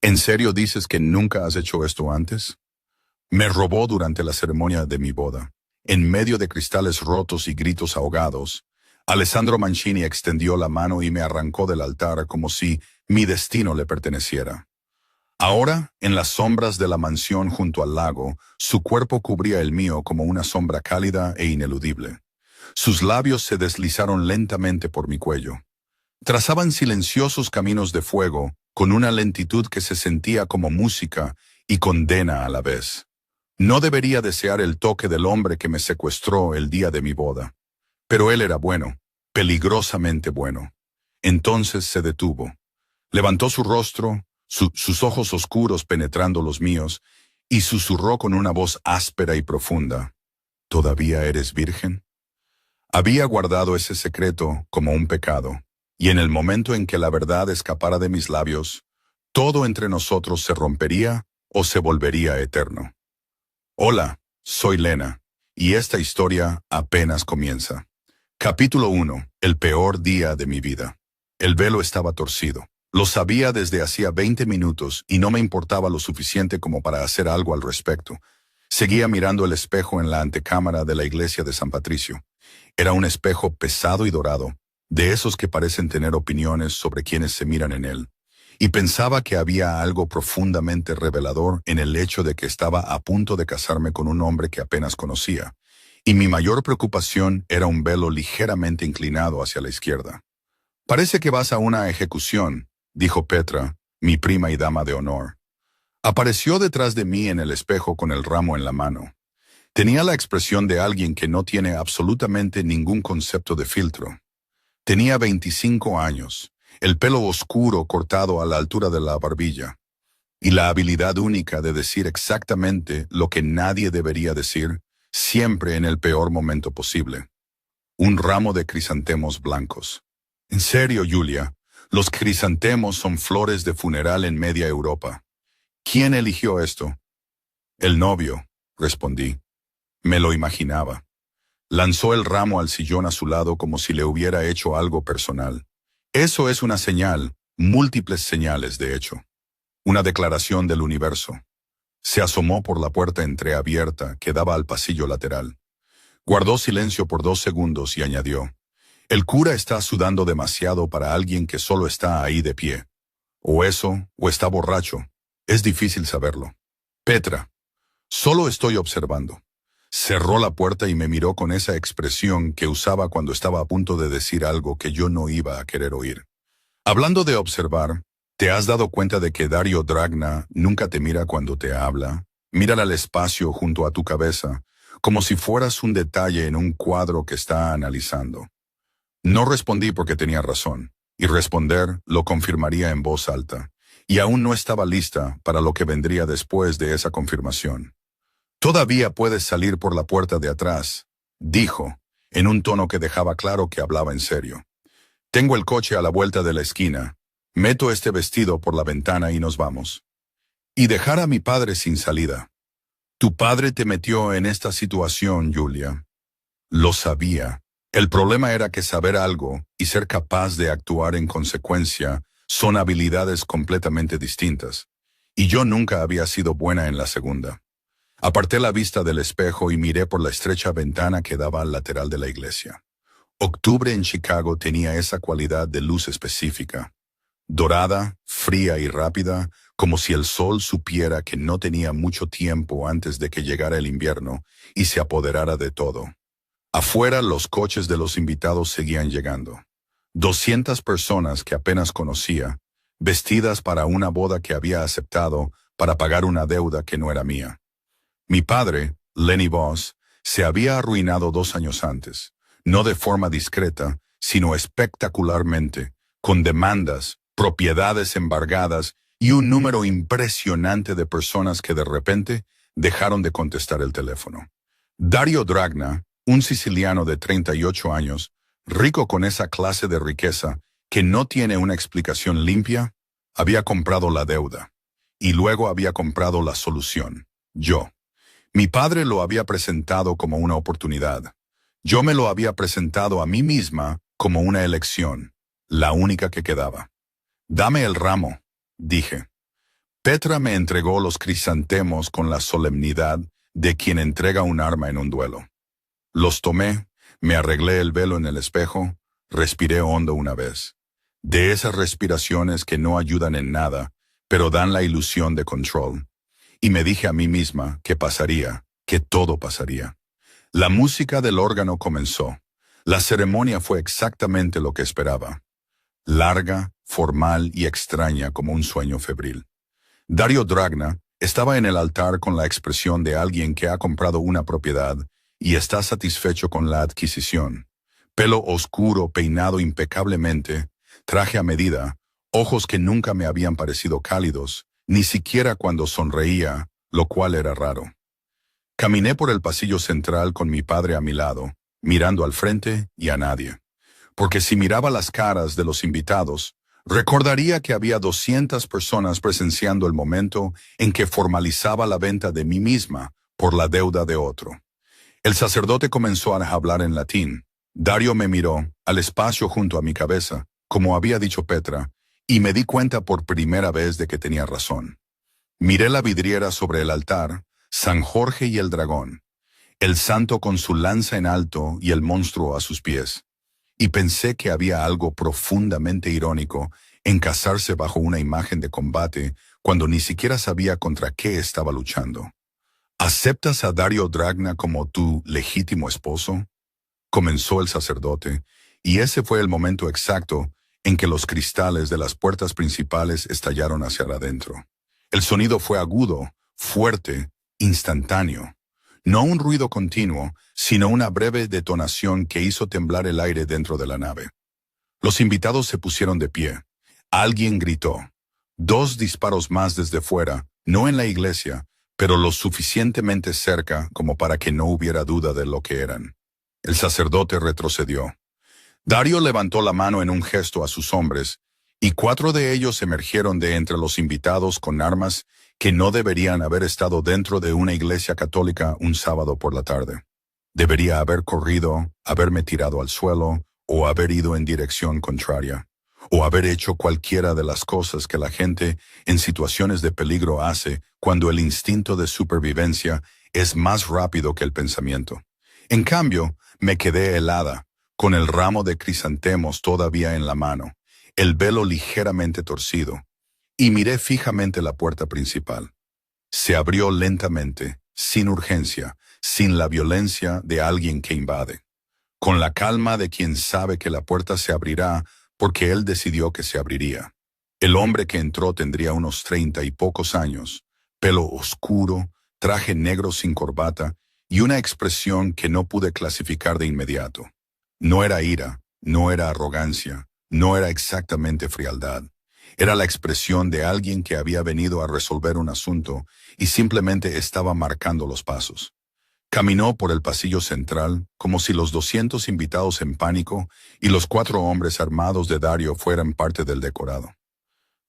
¿En serio dices que nunca has hecho esto antes? Me robó durante la ceremonia de mi boda. En medio de cristales rotos y gritos ahogados, Alessandro Mancini extendió la mano y me arrancó del altar como si mi destino le perteneciera. Ahora, en las sombras de la mansión junto al lago, su cuerpo cubría el mío como una sombra cálida e ineludible. Sus labios se deslizaron lentamente por mi cuello. Trazaban silenciosos caminos de fuego, con una lentitud que se sentía como música y condena a la vez. No debería desear el toque del hombre que me secuestró el día de mi boda. Pero él era bueno, peligrosamente bueno. Entonces se detuvo. Levantó su rostro, sus ojos oscuros penetrando los míos, y susurró con una voz áspera y profunda. ¿Todavía eres virgen? Había guardado ese secreto como un pecado, y en el momento en que la verdad escapara de mis labios, todo entre nosotros se rompería o se volvería eterno. Hola, soy Lena, y esta historia apenas comienza. Capítulo 1. El peor día de mi vida. El velo estaba torcido. Lo sabía desde hacía 20 minutos y no me importaba lo suficiente como para hacer algo al respecto. Seguía mirando el espejo en la antecámara de la iglesia de San Patricio. Era un espejo pesado y dorado, de esos que parecen tener opiniones sobre quienes se miran en él. Y pensaba que había algo profundamente revelador en el hecho de que estaba a punto de casarme con un hombre que apenas conocía. Y mi mayor preocupación era un velo ligeramente inclinado hacia la izquierda. «Parece que vas a una ejecución», dijo Petra, mi prima y dama de honor. Apareció detrás de mí en el espejo con el ramo en la mano. Tenía la expresión de alguien que no tiene absolutamente ningún concepto de filtro. Tenía 25 años, el pelo oscuro cortado a la altura de la barbilla, y la habilidad única de decir exactamente lo que nadie debería decir, siempre en el peor momento posible. Un ramo de crisantemos blancos. En serio, Julia, los crisantemos son flores de funeral en media Europa. ¿Quién eligió esto? El novio, respondí. Me lo imaginaba. Lanzó el ramo al sillón a su lado como si le hubiera hecho algo personal. Eso es una señal, múltiples señales de hecho. Una declaración del universo. Se asomó por la puerta entreabierta que daba al pasillo lateral. Guardó silencio por 2 segundos y añadió. El cura está sudando demasiado para alguien que solo está ahí de pie. O eso, o está borracho. Es difícil saberlo. Petra. Solo estoy observando. Cerró la puerta y me miró con esa expresión que usaba cuando estaba a punto de decir algo que yo no iba a querer oír. Hablando de observar, ¿te has dado cuenta de que Dario Dragna nunca te mira cuando te habla? Mira al espacio junto a tu cabeza, como si fueras un detalle en un cuadro que está analizando. No respondí porque tenía razón, y responder lo confirmaría en voz alta, y aún no estaba lista para lo que vendría después de esa confirmación. «Todavía puedes salir por la puerta de atrás», dijo, en un tono que dejaba claro que hablaba en serio. «Tengo el coche a la vuelta de la esquina. Meto este vestido por la ventana y nos vamos. Y dejar a mi padre sin salida. Tu padre te metió en esta situación, Julia». Lo sabía. El problema era que saber algo y ser capaz de actuar en consecuencia son habilidades completamente distintas. Y yo nunca había sido buena en la segunda. Aparté la vista del espejo y miré por la estrecha ventana que daba al lateral de la iglesia. Octubre en Chicago tenía esa cualidad de luz específica. Dorada, fría y rápida, como si el sol supiera que no tenía mucho tiempo antes de que llegara el invierno y se apoderara de todo. Afuera los coches de los invitados seguían llegando. 200 personas que apenas conocía, vestidas para una boda que había aceptado para pagar una deuda que no era mía. Mi padre, Lenny Voss, se había arruinado 2 años antes, no de forma discreta, sino espectacularmente, con demandas, propiedades embargadas y un número impresionante de personas que de repente dejaron de contestar el teléfono. Dario Dragna, un siciliano de 38 años, rico con esa clase de riqueza que no tiene una explicación limpia, había comprado la deuda. Y luego había comprado la solución. Yo. Mi padre lo había presentado como una oportunidad. Yo me lo había presentado a mí misma como una elección, la única que quedaba. «Dame el ramo», dije. Petra me entregó los crisantemos con la solemnidad de quien entrega un arma en un duelo. Los tomé, me arreglé el velo en el espejo, respiré hondo una vez. De esas respiraciones que no ayudan en nada, pero dan la ilusión de control. Y me dije a mí misma que pasaría, que todo pasaría. La música del órgano comenzó. La ceremonia fue exactamente lo que esperaba. Larga, formal y extraña como un sueño febril. Dario Dragna estaba en el altar con la expresión de alguien que ha comprado una propiedad y está satisfecho con la adquisición. Pelo oscuro peinado impecablemente, traje a medida, ojos que nunca me habían parecido cálidos, ni siquiera cuando sonreía, lo cual era raro. Caminé por el pasillo central con mi padre a mi lado, mirando al frente y a nadie. Porque si miraba las caras de los invitados, recordaría que había 200 personas presenciando el momento en que formalizaba la venta de mí misma por la deuda de otro. El sacerdote comenzó a hablar en latín. Dario me miró, al espacio junto a mi cabeza, como había dicho Petra, y me di cuenta por primera vez de que tenía razón. Miré la vidriera sobre el altar, San Jorge y el dragón, el santo con su lanza en alto y el monstruo a sus pies. Y pensé que había algo profundamente irónico en casarse bajo una imagen de combate cuando ni siquiera sabía contra qué estaba luchando. ¿Aceptas a Dario Dragna como tu legítimo esposo?, comenzó el sacerdote, y ese fue el momento exacto en que los cristales de las puertas principales estallaron hacia adentro. El sonido fue agudo, fuerte, instantáneo. No un ruido continuo, sino una breve detonación que hizo temblar el aire dentro de la nave. Los invitados se pusieron de pie. Alguien gritó. 2 disparos más desde fuera, no en la iglesia, pero lo suficientemente cerca como para que no hubiera duda de lo que eran. El sacerdote retrocedió. Dario levantó la mano en un gesto a sus hombres, y 4 de ellos emergieron de entre los invitados con armas que no deberían haber estado dentro de una iglesia católica un sábado por la tarde. Debería haber corrido, haberme tirado al suelo, o haber ido en dirección contraria, o haber hecho cualquiera de las cosas que la gente en situaciones de peligro hace cuando el instinto de supervivencia es más rápido que el pensamiento. En cambio, me quedé helada, con el ramo de crisantemos todavía en la mano, el velo ligeramente torcido, y miré fijamente la puerta principal. Se abrió lentamente, sin urgencia, sin la violencia de alguien que invade, con la calma de quien sabe que la puerta se abrirá porque él decidió que se abriría. El hombre que entró tendría unos 30 y pocos años, pelo oscuro, traje negro sin corbata y una expresión que no pude clasificar de inmediato. No era ira, no era arrogancia, no era exactamente frialdad. Era la expresión de alguien que había venido a resolver un asunto y simplemente estaba marcando los pasos. Caminó por el pasillo central como si los 200 invitados en pánico y los 4 hombres armados de Dario fueran parte del decorado.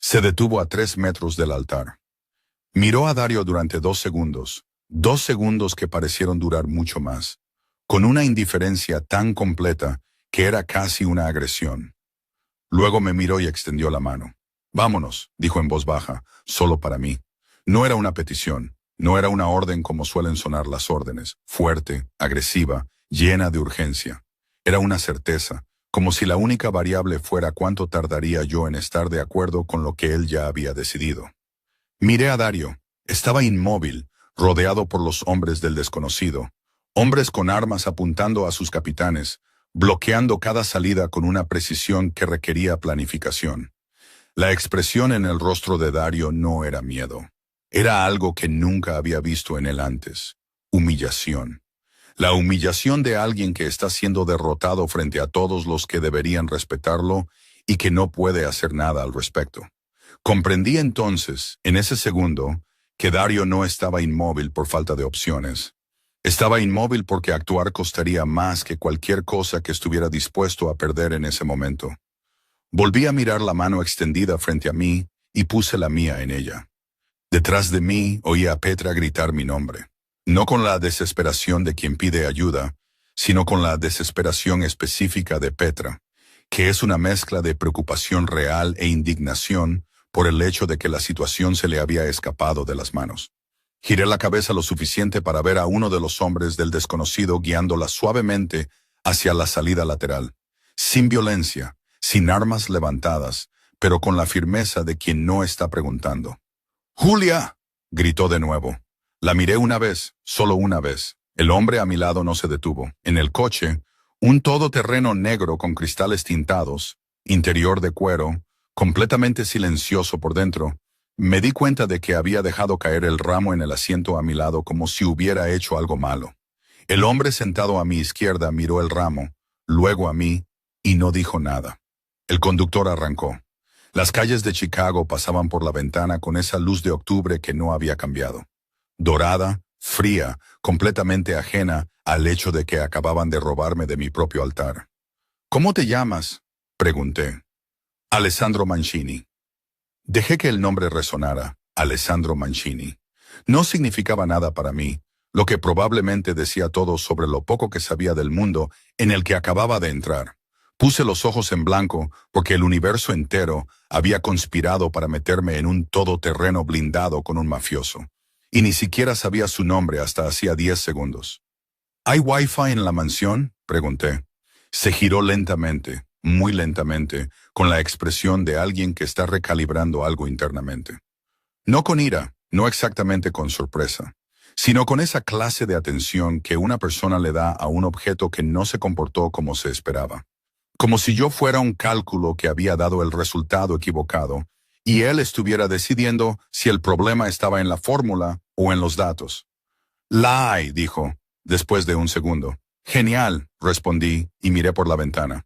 Se detuvo a 3 metros del altar. Miró a Dario durante 2 segundos, 2 segundos que parecieron durar mucho más, con una indiferencia tan completa que era casi una agresión. Luego me miró y extendió la mano. «Vámonos», dijo en voz baja, solo para mí. No era una petición, no era una orden como suelen sonar las órdenes, fuerte, agresiva, llena de urgencia. Era una certeza, como si la única variable fuera cuánto tardaría yo en estar de acuerdo con lo que él ya había decidido. Miré a Dario. Estaba inmóvil, rodeado por los hombres del desconocido, hombres con armas apuntando a sus capitanes, bloqueando cada salida con una precisión que requería planificación. La expresión en el rostro de Dario no era miedo. Era algo que nunca había visto en él antes. Humillación. La humillación de alguien que está siendo derrotado frente a todos los que deberían respetarlo y que no puede hacer nada al respecto. Comprendí entonces, en ese segundo, que Dario no estaba inmóvil por falta de opciones. Estaba inmóvil porque actuar costaría más que cualquier cosa que estuviera dispuesto a perder en ese momento. Volví a mirar la mano extendida frente a mí y puse la mía en ella. Detrás de mí oía a Petra gritar mi nombre, no con la desesperación de quien pide ayuda, sino con la desesperación específica de Petra, que es una mezcla de preocupación real e indignación por el hecho de que la situación se le había escapado de las manos. Giré la cabeza lo suficiente para ver a uno de los hombres del desconocido guiándola suavemente hacia la salida lateral, sin violencia, sin armas levantadas, pero con la firmeza de quien no está preguntando. ¡Julia!, gritó de nuevo. La miré una vez, solo una vez. El hombre a mi lado no se detuvo. En el coche, un todoterreno negro con cristales tintados, interior de cuero, completamente silencioso por dentro. Me di cuenta de que había dejado caer el ramo en el asiento a mi lado como si hubiera hecho algo malo. El hombre sentado a mi izquierda miró el ramo, luego a mí, y no dijo nada. El conductor arrancó. Las calles de Chicago pasaban por la ventana con esa luz de octubre que no había cambiado. Dorada, fría, completamente ajena al hecho de que acababan de robarme de mi propio altar. ¿Cómo te llamas?, pregunté. Alessandro Mancini. Dejé que el nombre resonara, Alessandro Mancini. No significaba nada para mí, lo que probablemente decía todo sobre lo poco que sabía del mundo en el que acababa de entrar. Puse los ojos en blanco porque el universo entero había conspirado para meterme en un todoterreno blindado con un mafioso. Y ni siquiera sabía su nombre hasta hacía 10 segundos. ¿Hay wifi en la mansión?, pregunté. Se giró lentamente, muy lentamente, con la expresión de alguien que está recalibrando algo internamente. No con ira, no exactamente con sorpresa, sino con esa clase de atención que una persona le da a un objeto que no se comportó como se esperaba. Como si yo fuera un cálculo que había dado el resultado equivocado, y él estuviera decidiendo si el problema estaba en la fórmula o en los datos. La hay, dijo, después de un segundo. Genial, respondí y miré por la ventana.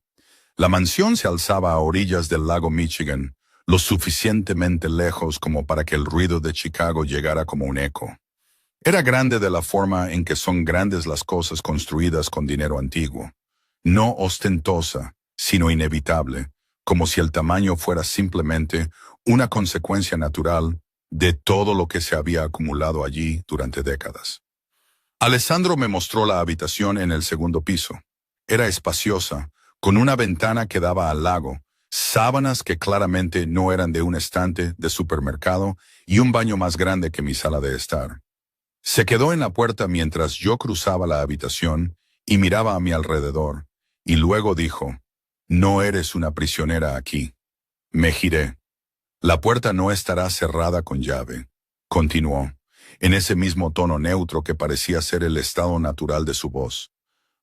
La mansión se alzaba a orillas del lago Michigan, lo suficientemente lejos como para que el ruido de Chicago llegara como un eco. Era grande de la forma en que son grandes las cosas construidas con dinero antiguo. No ostentosa, sino inevitable, como si el tamaño fuera simplemente una consecuencia natural de todo lo que se había acumulado allí durante décadas. Alessandro me mostró la habitación en el segundo piso. Era espaciosa, con una ventana que daba al lago, sábanas que claramente no eran de un estante de supermercado y un baño más grande que mi sala de estar. Se quedó en la puerta mientras yo cruzaba la habitación y miraba a mi alrededor, y luego dijo, «No eres una prisionera aquí». Me giré. «La puerta no estará cerrada con llave», continuó, en ese mismo tono neutro que parecía ser el estado natural de su voz.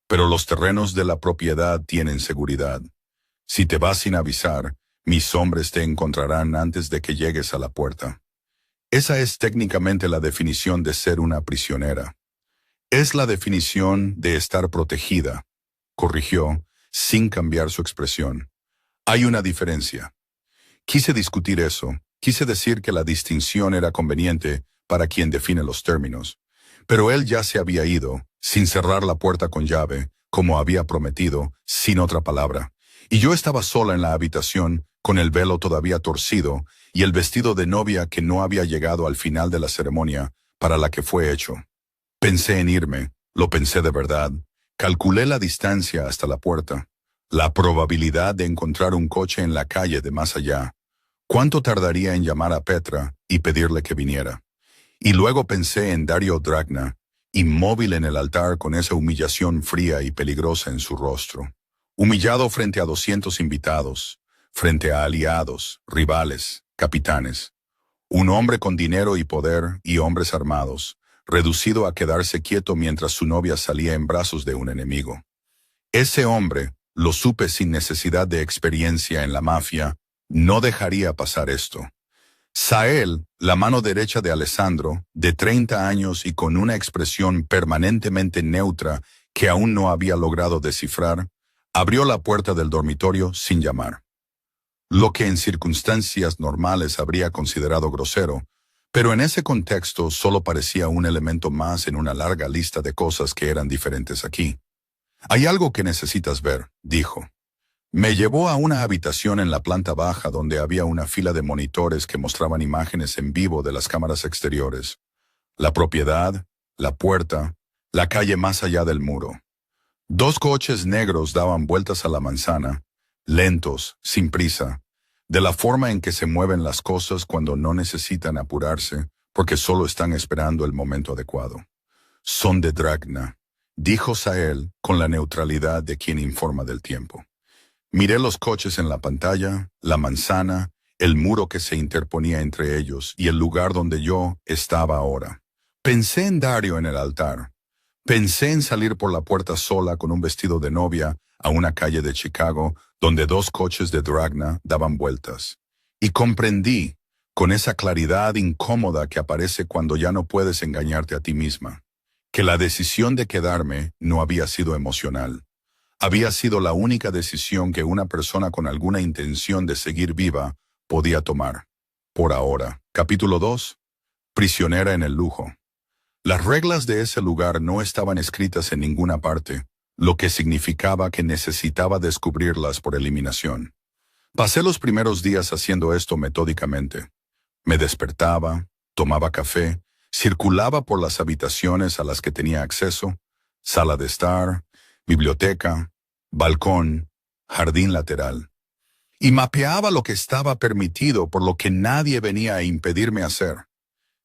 «Pero los terrenos de la propiedad tienen seguridad. Si te vas sin avisar, mis hombres te encontrarán antes de que llegues a la puerta». Esa es técnicamente la definición de ser una prisionera. Es la definición de estar protegida, corrigió, sin cambiar su expresión. Hay una diferencia. Quise discutir eso, quise decir que la distinción era conveniente para quien define los términos. Pero él ya se había ido, sin cerrar la puerta con llave, como había prometido, sin otra palabra. Y yo estaba sola en la habitación, con el velo todavía torcido, y el vestido de novia que no había llegado al final de la ceremonia para la que fue hecho. Pensé en irme, lo pensé de verdad. Calculé la distancia hasta la puerta, la probabilidad de encontrar un coche en la calle de más allá. ¿Cuánto tardaría en llamar a Petra y pedirle que viniera? Y luego pensé en Dario Dragna, inmóvil en el altar con esa humillación fría y peligrosa en su rostro. Humillado frente a 200 invitados, frente a aliados, rivales, capitanes. Un hombre con dinero y poder y hombres armados, reducido a quedarse quieto mientras su novia salía en brazos de un enemigo. Ese hombre, lo supe sin necesidad de experiencia en la mafia, no dejaría pasar esto. Sael, la mano derecha de Alessandro, de 30 años y con una expresión permanentemente neutra que aún no había logrado descifrar, abrió la puerta del dormitorio sin llamar. Lo que en circunstancias normales habría considerado grosero, pero en ese contexto solo parecía un elemento más en una larga lista de cosas que eran diferentes aquí. «Hay algo que necesitas ver», dijo. Me llevó a una habitación en la planta baja donde había una fila de monitores que mostraban imágenes en vivo de las cámaras exteriores. La propiedad, la puerta, la calle más allá del muro. 2 coches negros daban vueltas a la manzana, lentos, sin prisa, de la forma en que se mueven las cosas cuando no necesitan apurarse porque solo están esperando el momento adecuado. Son de Dragna, dijo Sael con la neutralidad de quien informa del tiempo. Miré los coches en la pantalla, la manzana, el muro que se interponía entre ellos y el lugar donde yo estaba ahora. Pensé en Dario en el altar. Pensé en salir por la puerta sola con un vestido de novia a una calle de Chicago donde dos coches de Dragna daban vueltas. Y comprendí, con esa claridad incómoda que aparece cuando ya no puedes engañarte a ti misma, que la decisión de quedarme no había sido emocional. Había sido la única decisión que una persona con alguna intención de seguir viva podía tomar. Por ahora. Capítulo 2. Prisionera en el lujo. Las reglas de ese lugar no estaban escritas en ninguna parte, lo que significaba que necesitaba descubrirlas por eliminación. Pasé los primeros días haciendo esto metódicamente. Me despertaba, tomaba café, circulaba por las habitaciones a las que tenía acceso, sala de estar, biblioteca, balcón, jardín lateral. Y mapeaba lo que estaba permitido por lo que nadie venía a impedirme hacer.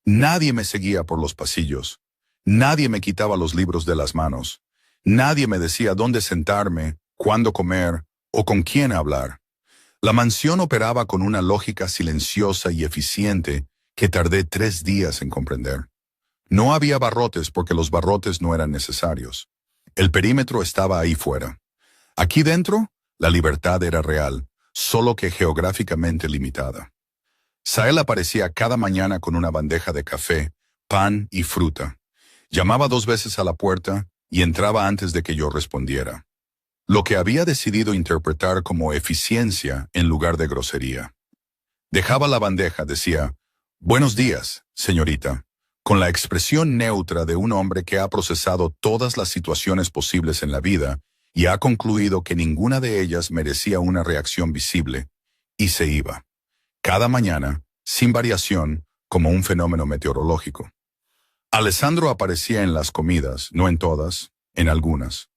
Nadie me seguía por los pasillos. Nadie me quitaba los libros de las manos. Nadie me decía dónde sentarme, cuándo comer o con quién hablar. La mansión operaba con una lógica silenciosa y eficiente que tardé 3 días en comprender. No había barrotes porque los barrotes no eran necesarios. El perímetro estaba ahí fuera. Aquí dentro, la libertad era real, solo que geográficamente limitada. Sael aparecía cada mañana con una bandeja de café, pan y fruta. Llamaba 2 veces a la puerta y entraba antes de que yo respondiera. Lo que había decidido interpretar como eficiencia en lugar de grosería. Dejaba la bandeja, decía, «Buenos días, señorita», con la expresión neutra de un hombre que ha procesado todas las situaciones posibles en la vida y ha concluido que ninguna de ellas merecía una reacción visible, y se iba. Cada mañana, sin variación, como un fenómeno meteorológico. Alessandro aparecía en las comidas, no en todas, en algunas.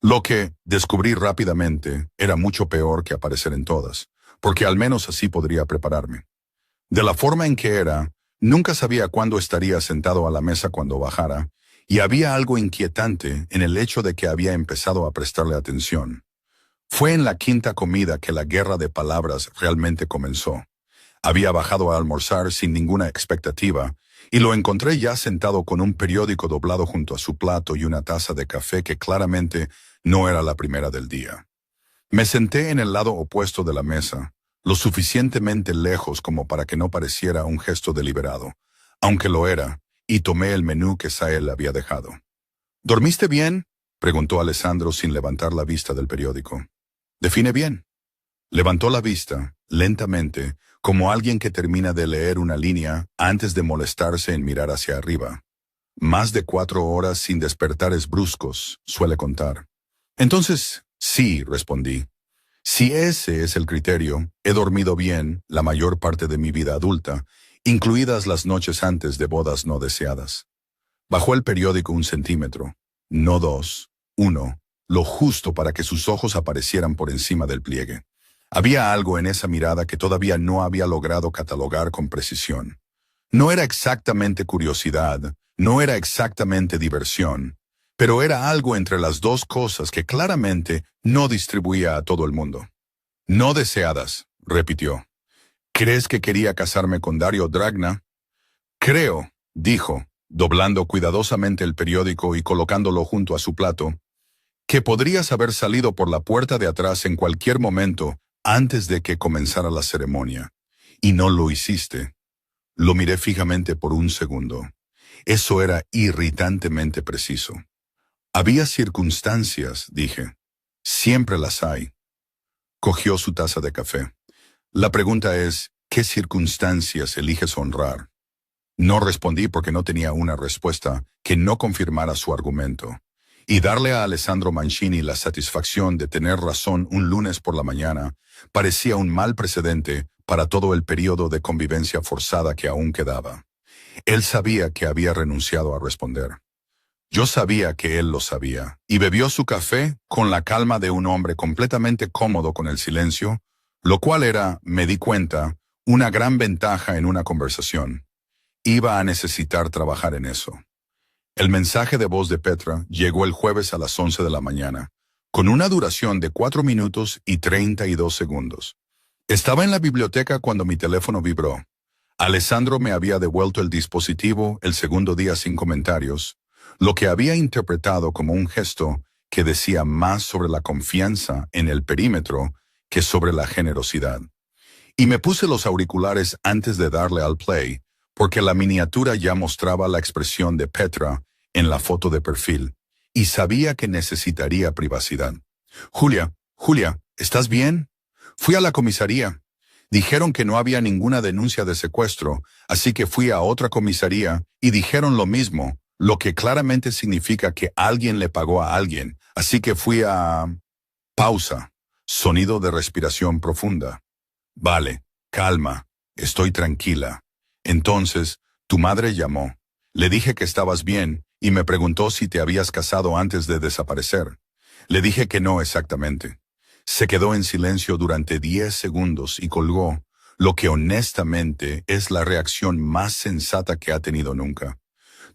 Lo que, descubrí rápidamente, era mucho peor que aparecer en todas, porque al menos así podría prepararme. De la forma en que era, nunca sabía cuándo estaría sentado a la mesa cuando bajara, y había algo inquietante en el hecho de que había empezado a prestarle atención. Fue en la 5ª comida que la guerra de palabras realmente comenzó. Había bajado a almorzar sin ninguna expectativa, y lo encontré ya sentado con un periódico doblado junto a su plato y una taza de café que claramente no era la primera del día. Me senté en el lado opuesto de la mesa, lo suficientemente lejos como para que no pareciera un gesto deliberado, aunque lo era, y tomé el menú que Sael había dejado. ¿Dormiste bien?, preguntó Alessandro sin levantar la vista del periódico. «Define bien». Levantó la vista, lentamente, como alguien que termina de leer una línea antes de molestarse en mirar hacia arriba. Más de 4 horas sin despertares bruscos, suele contar. Entonces, sí, respondí. Si ese es el criterio, he dormido bien la mayor parte de mi vida adulta, incluidas las noches antes de bodas no deseadas. Bajó el periódico 1 centímetro, no 2, 1, lo justo para que sus ojos aparecieran por encima del pliegue. Había algo en esa mirada que todavía no había logrado catalogar con precisión. No era exactamente curiosidad, no era exactamente diversión, pero era algo entre las dos cosas que claramente no distribuía a todo el mundo. «No deseadas», repitió. «¿Crees que quería casarme con Dario Dragna?» «Creo», dijo, doblando cuidadosamente el periódico y colocándolo junto a su plato, «que podrías haber salido por la puerta de atrás en cualquier momento antes de que comenzara la ceremonia, y no lo hiciste». Lo miré fijamente por 1 segundo. Eso era irritantemente preciso. «Había circunstancias», dije. «Siempre las hay». Cogió su taza de café. «La pregunta es, ¿qué circunstancias eliges honrar?» No respondí porque no tenía una respuesta que no confirmara su argumento. Y darle a Alessandro Mancini la satisfacción de tener razón un lunes por la mañana parecía un mal precedente para todo el periodo de convivencia forzada que aún quedaba. Él sabía que había renunciado a responder. Yo sabía que él lo sabía, y bebió su café con la calma de un hombre completamente cómodo con el silencio, lo cual era, me di cuenta, una gran ventaja en una conversación. Iba a necesitar trabajar en eso. El mensaje de voz de Petra llegó el jueves a las 11 de la mañana, con una duración de 4 minutos y 32 segundos. Estaba en la biblioteca cuando mi teléfono vibró. Alessandro me había devuelto el dispositivo el segundo día sin comentarios, lo que había interpretado como un gesto que decía más sobre la confianza en el perímetro que sobre la generosidad. Y me puse los auriculares antes de darle al play, porque la miniatura ya mostraba la expresión de Petra en la foto de perfil, y sabía que necesitaría privacidad. Julia, ¿estás bien? Fui a la comisaría. Dijeron que no había ninguna denuncia de secuestro, así que fui a otra comisaría y dijeron lo mismo, lo que claramente significa que alguien le pagó a alguien, así que fui a... Pausa. Sonido de respiración profunda. Vale, calma, estoy tranquila. Entonces, tu madre llamó. Le dije que estabas bien y me preguntó si te habías casado antes de desaparecer. Le dije que no exactamente. Se quedó en silencio durante 10 segundos y colgó, lo que honestamente es la reacción más sensata que ha tenido nunca.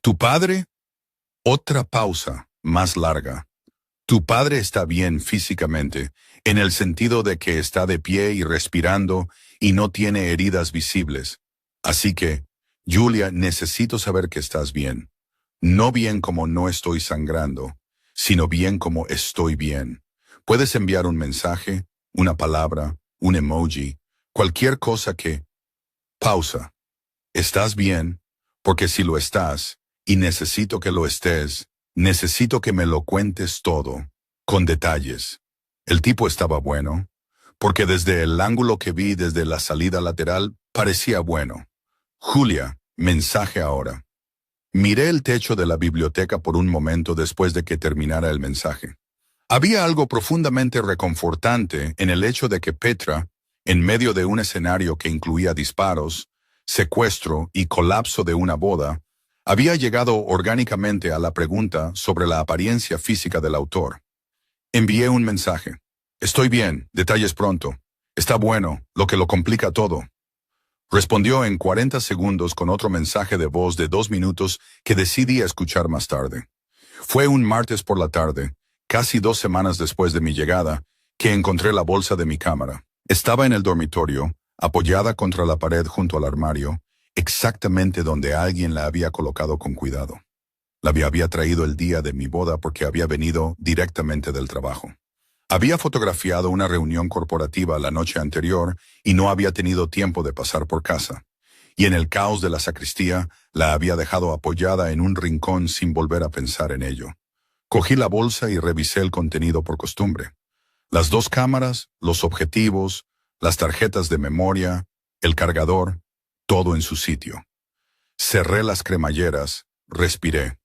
¿Tu padre? Otra pausa, más larga. Tu padre está bien físicamente, en el sentido de que está de pie y respirando y no tiene heridas visibles. Así que, Julia, necesito saber que estás bien. No bien como no estoy sangrando, sino bien como estoy bien. Puedes enviar un mensaje, una palabra, un emoji, cualquier cosa que... Pausa. ¿Estás bien? Porque si lo estás, y necesito que lo estés, necesito que me lo cuentes todo, con detalles. El tipo estaba bueno, porque desde el ángulo que vi desde la salida lateral parecía bueno. Julia, mensaje ahora. Miré el techo de la biblioteca por un momento después de que terminara el mensaje. Había algo profundamente reconfortante en el hecho de que Petra, en medio de un escenario que incluía disparos, secuestro y colapso de una boda, había llegado orgánicamente a la pregunta sobre la apariencia física del autor. Envié un mensaje. Estoy bien, detalles pronto. Está bueno, lo que lo complica todo. Respondió en 40 segundos con otro mensaje de voz de 2 minutos que decidí escuchar más tarde. Fue un martes por la tarde, casi 2 semanas después de mi llegada, que encontré la bolsa de mi cámara. Estaba en el dormitorio, apoyada contra la pared junto al armario, exactamente donde alguien la había colocado con cuidado. La había traído el día de mi boda porque había venido directamente del trabajo. Había fotografiado una reunión corporativa la noche anterior y no había tenido tiempo de pasar por casa. Y en el caos de la sacristía la había dejado apoyada en un rincón sin volver a pensar en ello. Cogí la bolsa y revisé el contenido por costumbre. Las 2 cámaras, los objetivos, las tarjetas de memoria, el cargador, todo en su sitio. Cerré las cremalleras, respiré.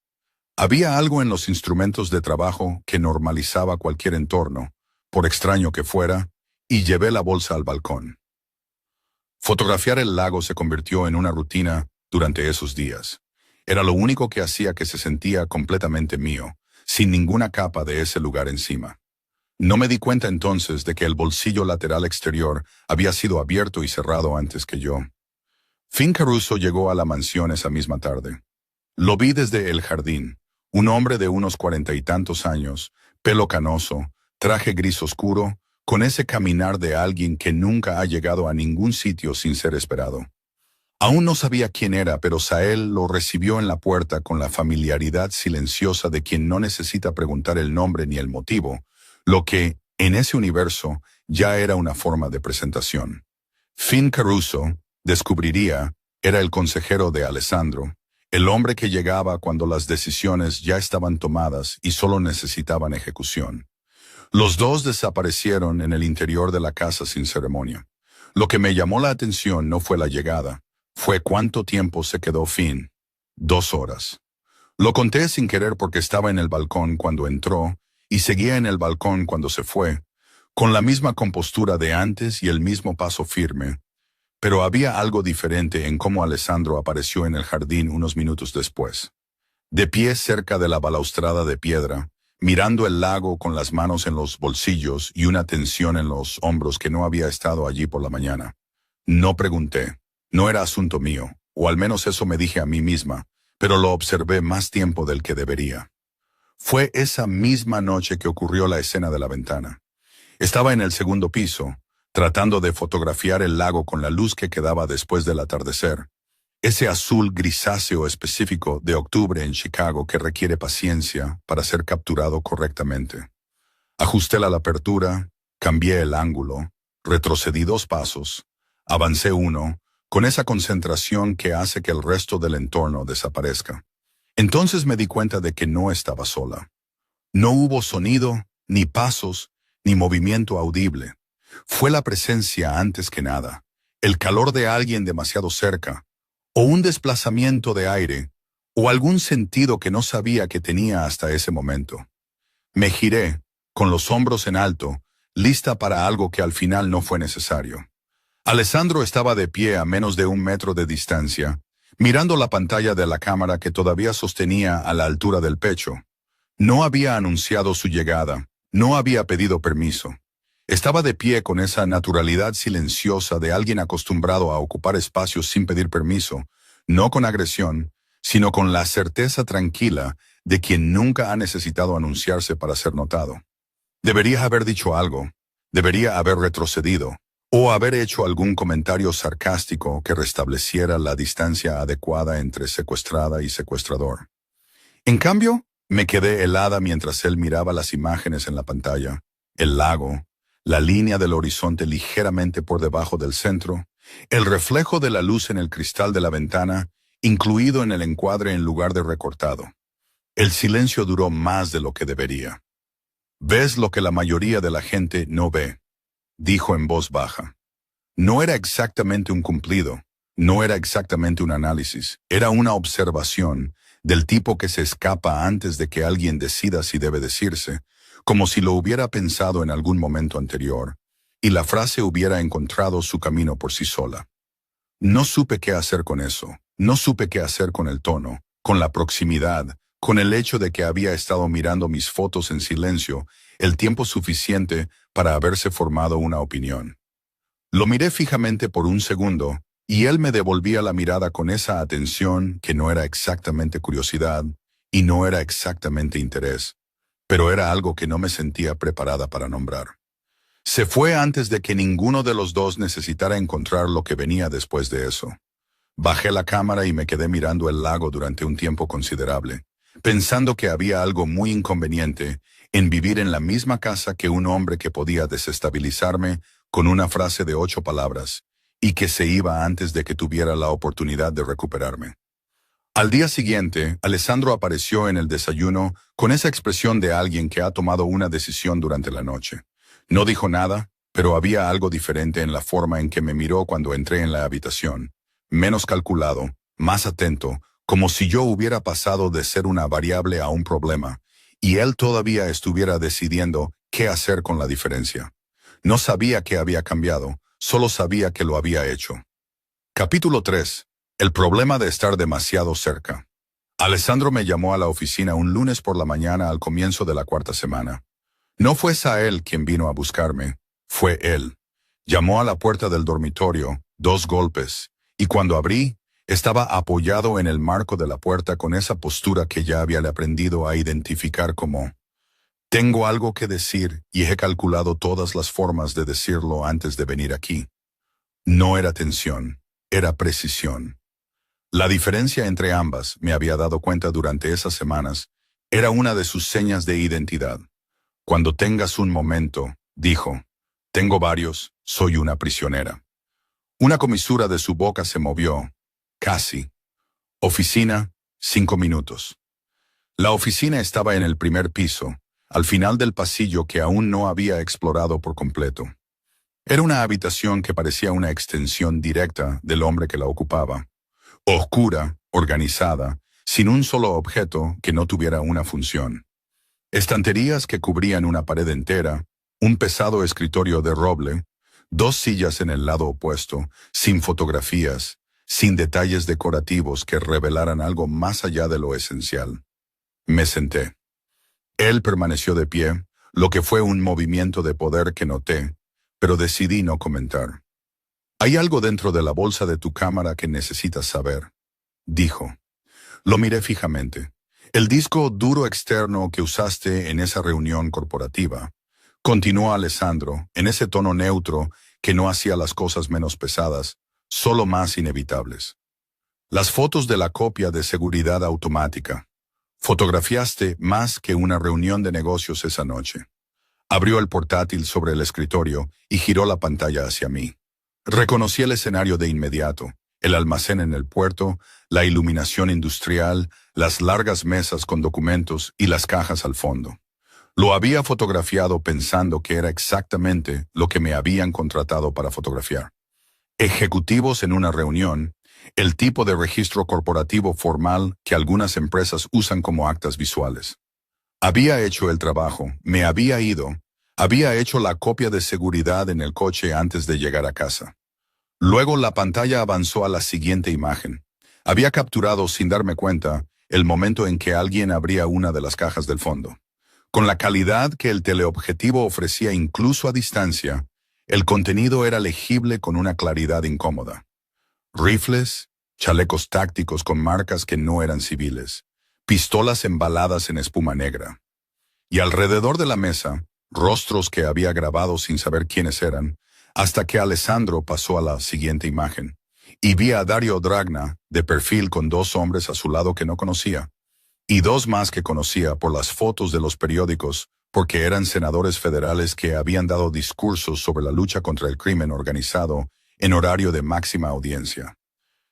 Había algo en los instrumentos de trabajo que normalizaba cualquier entorno, por extraño que fuera, y llevé la bolsa al balcón. Fotografiar el lago se convirtió en una rutina durante esos días. Era lo único que hacía que se sentía completamente mío, sin ninguna capa de ese lugar encima. No me di cuenta entonces de que el bolsillo lateral exterior había sido abierto y cerrado antes que yo. Finn Caruso llegó a la mansión esa misma tarde. Lo vi desde el jardín, un hombre de unos 40 y tantos años, pelo canoso, traje gris oscuro, con ese caminar de alguien que nunca ha llegado a ningún sitio sin ser esperado. Aún no sabía quién era, pero Sael lo recibió en la puerta con la familiaridad silenciosa de quien no necesita preguntar el nombre ni el motivo, lo que, en ese universo, ya era una forma de presentación. Finn Caruso, descubriría, era el consejero de Alessandro, el hombre que llegaba cuando las decisiones ya estaban tomadas y solo necesitaban ejecución. Los dos desaparecieron en el interior de la casa sin ceremonia. Lo que me llamó la atención no fue la llegada, fue cuánto tiempo se quedó Finn. 2 horas. Lo conté sin querer porque estaba en el balcón cuando entró y seguía en el balcón cuando se fue, con la misma compostura de antes y el mismo paso firme. Pero había algo diferente en cómo Alessandro apareció en el jardín unos minutos después. De pie cerca de la balaustrada de piedra, mirando el lago con las manos en los bolsillos y una tensión en los hombros que no había estado allí por la mañana. No pregunté. No era asunto mío, o al menos eso me dije a mí misma, pero lo observé más tiempo del que debería. Fue esa misma noche que ocurrió la escena de la ventana. Estaba en el segundo piso, tratando de fotografiar el lago con la luz que quedaba después del atardecer. Ese azul grisáceo específico de octubre en Chicago que requiere paciencia para ser capturado correctamente. Ajusté la apertura, cambié el ángulo, retrocedí 2 pasos, avancé 1, con esa concentración que hace que el resto del entorno desaparezca. Entonces me di cuenta de que no estaba sola. No hubo sonido, ni pasos, ni movimiento audible. Fue la presencia antes que nada, el calor de alguien demasiado cerca, o un desplazamiento de aire, o algún sentido que no sabía que tenía hasta ese momento. Me giré, con los hombros en alto, lista para algo que al final no fue necesario. Alessandro estaba de pie a menos de 1 metro de distancia, mirando la pantalla de la cámara que todavía sostenía a la altura del pecho. No había anunciado su llegada, no había pedido permiso. Estaba de pie con esa naturalidad silenciosa de alguien acostumbrado a ocupar espacios sin pedir permiso, no con agresión, sino con la certeza tranquila de quien nunca ha necesitado anunciarse para ser notado. Debería haber dicho algo, debería haber retrocedido, o haber hecho algún comentario sarcástico que restableciera la distancia adecuada entre secuestrada y secuestrador. En cambio, me quedé helada mientras él miraba las imágenes en la pantalla, el lago, la línea del horizonte ligeramente por debajo del centro, el reflejo de la luz en el cristal de la ventana, incluido en el encuadre en lugar de recortado. El silencio duró más de lo que debería. «Ves lo que la mayoría de la gente no ve», dijo en voz baja. No era exactamente un cumplido, no era exactamente un análisis, era una observación del tipo que se escapa antes de que alguien decida si debe decirse, como si lo hubiera pensado en algún momento anterior, y la frase hubiera encontrado su camino por sí sola. No supe qué hacer con eso, no supe qué hacer con el tono, con la proximidad, con el hecho de que había estado mirando mis fotos en silencio el tiempo suficiente para haberse formado una opinión. Lo miré fijamente por 1 segundo, y él me devolvía la mirada con esa atención que no era exactamente curiosidad y no era exactamente interés, pero era algo que no me sentía preparada para nombrar. Se fue antes de que ninguno de los dos necesitara encontrar lo que venía después de eso. Bajé la cámara y me quedé mirando el lago durante un tiempo considerable, pensando que había algo muy inconveniente en vivir en la misma casa que un hombre que podía desestabilizarme con una frase de 8 palabras y que se iba antes de que tuviera la oportunidad de recuperarme. Al día siguiente, Alessandro apareció en el desayuno con esa expresión de alguien que ha tomado una decisión durante la noche. No dijo nada, pero había algo diferente en la forma en que me miró cuando entré en la habitación. Menos calculado, más atento, como si yo hubiera pasado de ser una variable a un problema, y él todavía estuviera decidiendo qué hacer con la diferencia. No sabía qué había cambiado, solo sabía que lo había hecho. Capítulo 3. El problema de estar demasiado cerca. Alessandro me llamó a la oficina un lunes por la mañana al comienzo de la 4ª semana. No fue Sael quien vino a buscarme, fue él. Llamó a la puerta del dormitorio, 2 golpes, y cuando abrí, estaba apoyado en el marco de la puerta con esa postura que ya había aprendido a identificar como: tengo algo que decir y he calculado todas las formas de decirlo antes de venir aquí. No era tensión, era precisión. La diferencia entre ambas, me había dado cuenta durante esas semanas, era una de sus señas de identidad. Cuando tengas un momento, dijo, tengo varios, soy una prisionera. Una comisura de su boca se movió, casi. Oficina, 5 minutos. La oficina estaba en el primer piso, al final del pasillo que aún no había explorado por completo. Era una habitación que parecía una extensión directa del hombre que la ocupaba. Oscura, organizada, sin un solo objeto que no tuviera una función. Estanterías que cubrían una pared entera, un pesado escritorio de roble, 2 sillas en el lado opuesto, sin fotografías, sin detalles decorativos que revelaran algo más allá de lo esencial. Me senté. Él permaneció de pie, lo que fue un movimiento de poder que noté, pero decidí no comentar. «Hay algo dentro de la bolsa de tu cámara que necesitas saber», dijo. Lo miré fijamente. «El disco duro externo que usaste en esa reunión corporativa», continuó Alessandro, en ese tono neutro que no hacía las cosas menos pesadas, solo más inevitables. «Las fotos de la copia de seguridad automática. Fotografiaste más que una reunión de negocios esa noche». Abrió el portátil sobre el escritorio y giró la pantalla hacia mí. Reconocí el escenario de inmediato, el almacén en el puerto, la iluminación industrial, las largas mesas con documentos y las cajas al fondo. Lo había fotografiado pensando que era exactamente lo que me habían contratado para fotografiar. Ejecutivos en una reunión, el tipo de registro corporativo formal que algunas empresas usan como actas visuales. Había hecho el trabajo, me había ido, había hecho la copia de seguridad en el coche antes de llegar a casa. Luego la pantalla avanzó a la siguiente imagen. Había capturado, sin darme cuenta, el momento en que alguien abría una de las cajas del fondo. Con la calidad que el teleobjetivo ofrecía incluso a distancia, el contenido era legible con una claridad incómoda. Rifles, chalecos tácticos con marcas que no eran civiles, pistolas embaladas en espuma negra. Y alrededor de la mesa, rostros que había grabado sin saber quiénes eran, hasta que Alessandro pasó a la siguiente imagen, y vi a Dario Dragna, de perfil con dos hombres a su lado que no conocía, y dos más que conocía por las fotos de los periódicos, porque eran senadores federales que habían dado discursos sobre la lucha contra el crimen organizado en horario de máxima audiencia.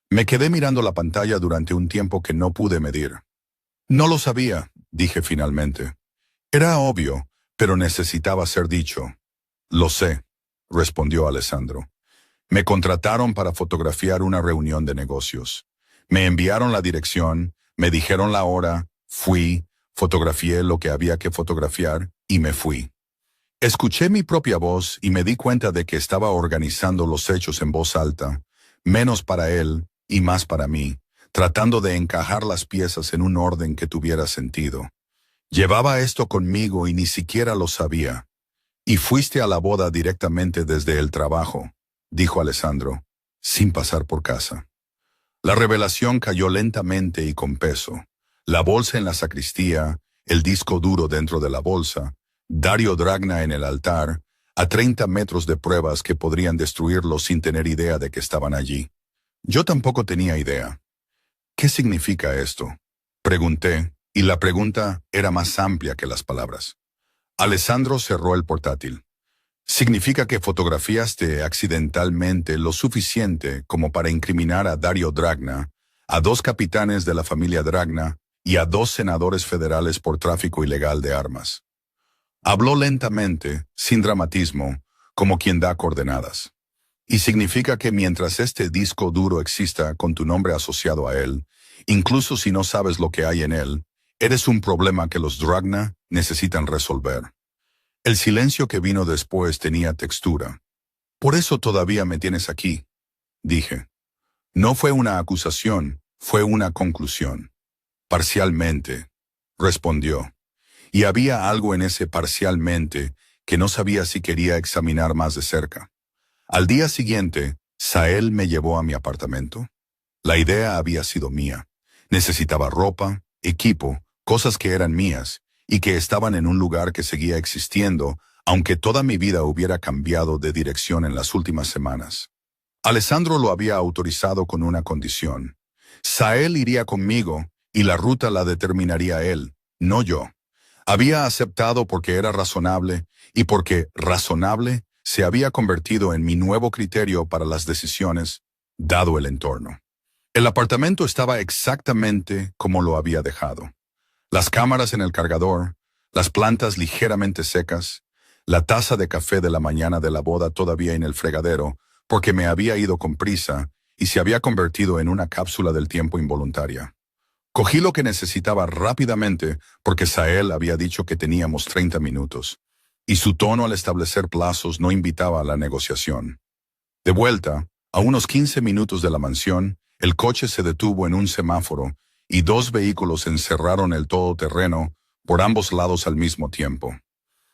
Me quedé mirando la pantalla durante un tiempo que no pude medir. «No lo sabía», dije finalmente. Era obvio, pero necesitaba ser dicho. «Lo sé», respondió Alessandro. «Me contrataron para fotografiar una reunión de negocios. Me enviaron la dirección, me dijeron la hora, fui, fotografié lo que había que fotografiar y me fui. Escuché mi propia voz y me di cuenta de que estaba organizando los hechos en voz alta, menos para él y más para mí, tratando de encajar las piezas en un orden que tuviera sentido. Llevaba esto conmigo y ni siquiera lo sabía. «Y fuiste a la boda directamente desde el trabajo», dijo Alessandro, sin pasar por casa. La revelación cayó lentamente y con peso. La bolsa en la sacristía, el disco duro dentro de la bolsa, Dario Dragna en el altar, a 30 metros de pruebas que podrían destruirlo sin tener idea de que estaban allí. Yo tampoco tenía idea. «¿Qué significa esto?», pregunté, y la pregunta era más amplia que las palabras. Alessandro cerró el portátil. «Significa que fotografiaste accidentalmente lo suficiente como para incriminar a Dario Dragna, a dos capitanes de la familia Dragna y a dos senadores federales por tráfico ilegal de armas». Habló lentamente, sin dramatismo, como quien da coordenadas. «Y significa que mientras este disco duro exista con tu nombre asociado a él, incluso si no sabes lo que hay en él, eres un problema que los Dragna necesitan resolver». El silencio que vino después tenía textura. «Por eso todavía me tienes aquí», dije. No fue una acusación, fue una conclusión. «Parcialmente», respondió. Y había algo en ese parcialmente que no sabía si quería examinar más de cerca. Al día siguiente, Sael me llevó a mi apartamento. La idea había sido mía. Necesitaba ropa, equipo, cosas que eran mías y que estaban en un lugar que seguía existiendo, aunque toda mi vida hubiera cambiado de dirección en las últimas semanas. Alessandro lo había autorizado con una condición. Sael iría conmigo y la ruta la determinaría él, no yo. Había aceptado porque era razonable y porque razonable se había convertido en mi nuevo criterio para las decisiones, dado el entorno. El apartamento estaba exactamente como lo había dejado. Las cámaras en el cargador, las plantas ligeramente secas, la taza de café de la mañana de la boda todavía en el fregadero, porque me había ido con prisa y se había convertido en una cápsula del tiempo involuntaria. Cogí lo que necesitaba rápidamente porque Sael había dicho que teníamos 30 minutos, y su tono al establecer plazos no invitaba a la negociación. De vuelta, a unos 15 minutos de la mansión, el coche se detuvo en un semáforo y dos vehículos encerraron el todoterreno por ambos lados al mismo tiempo.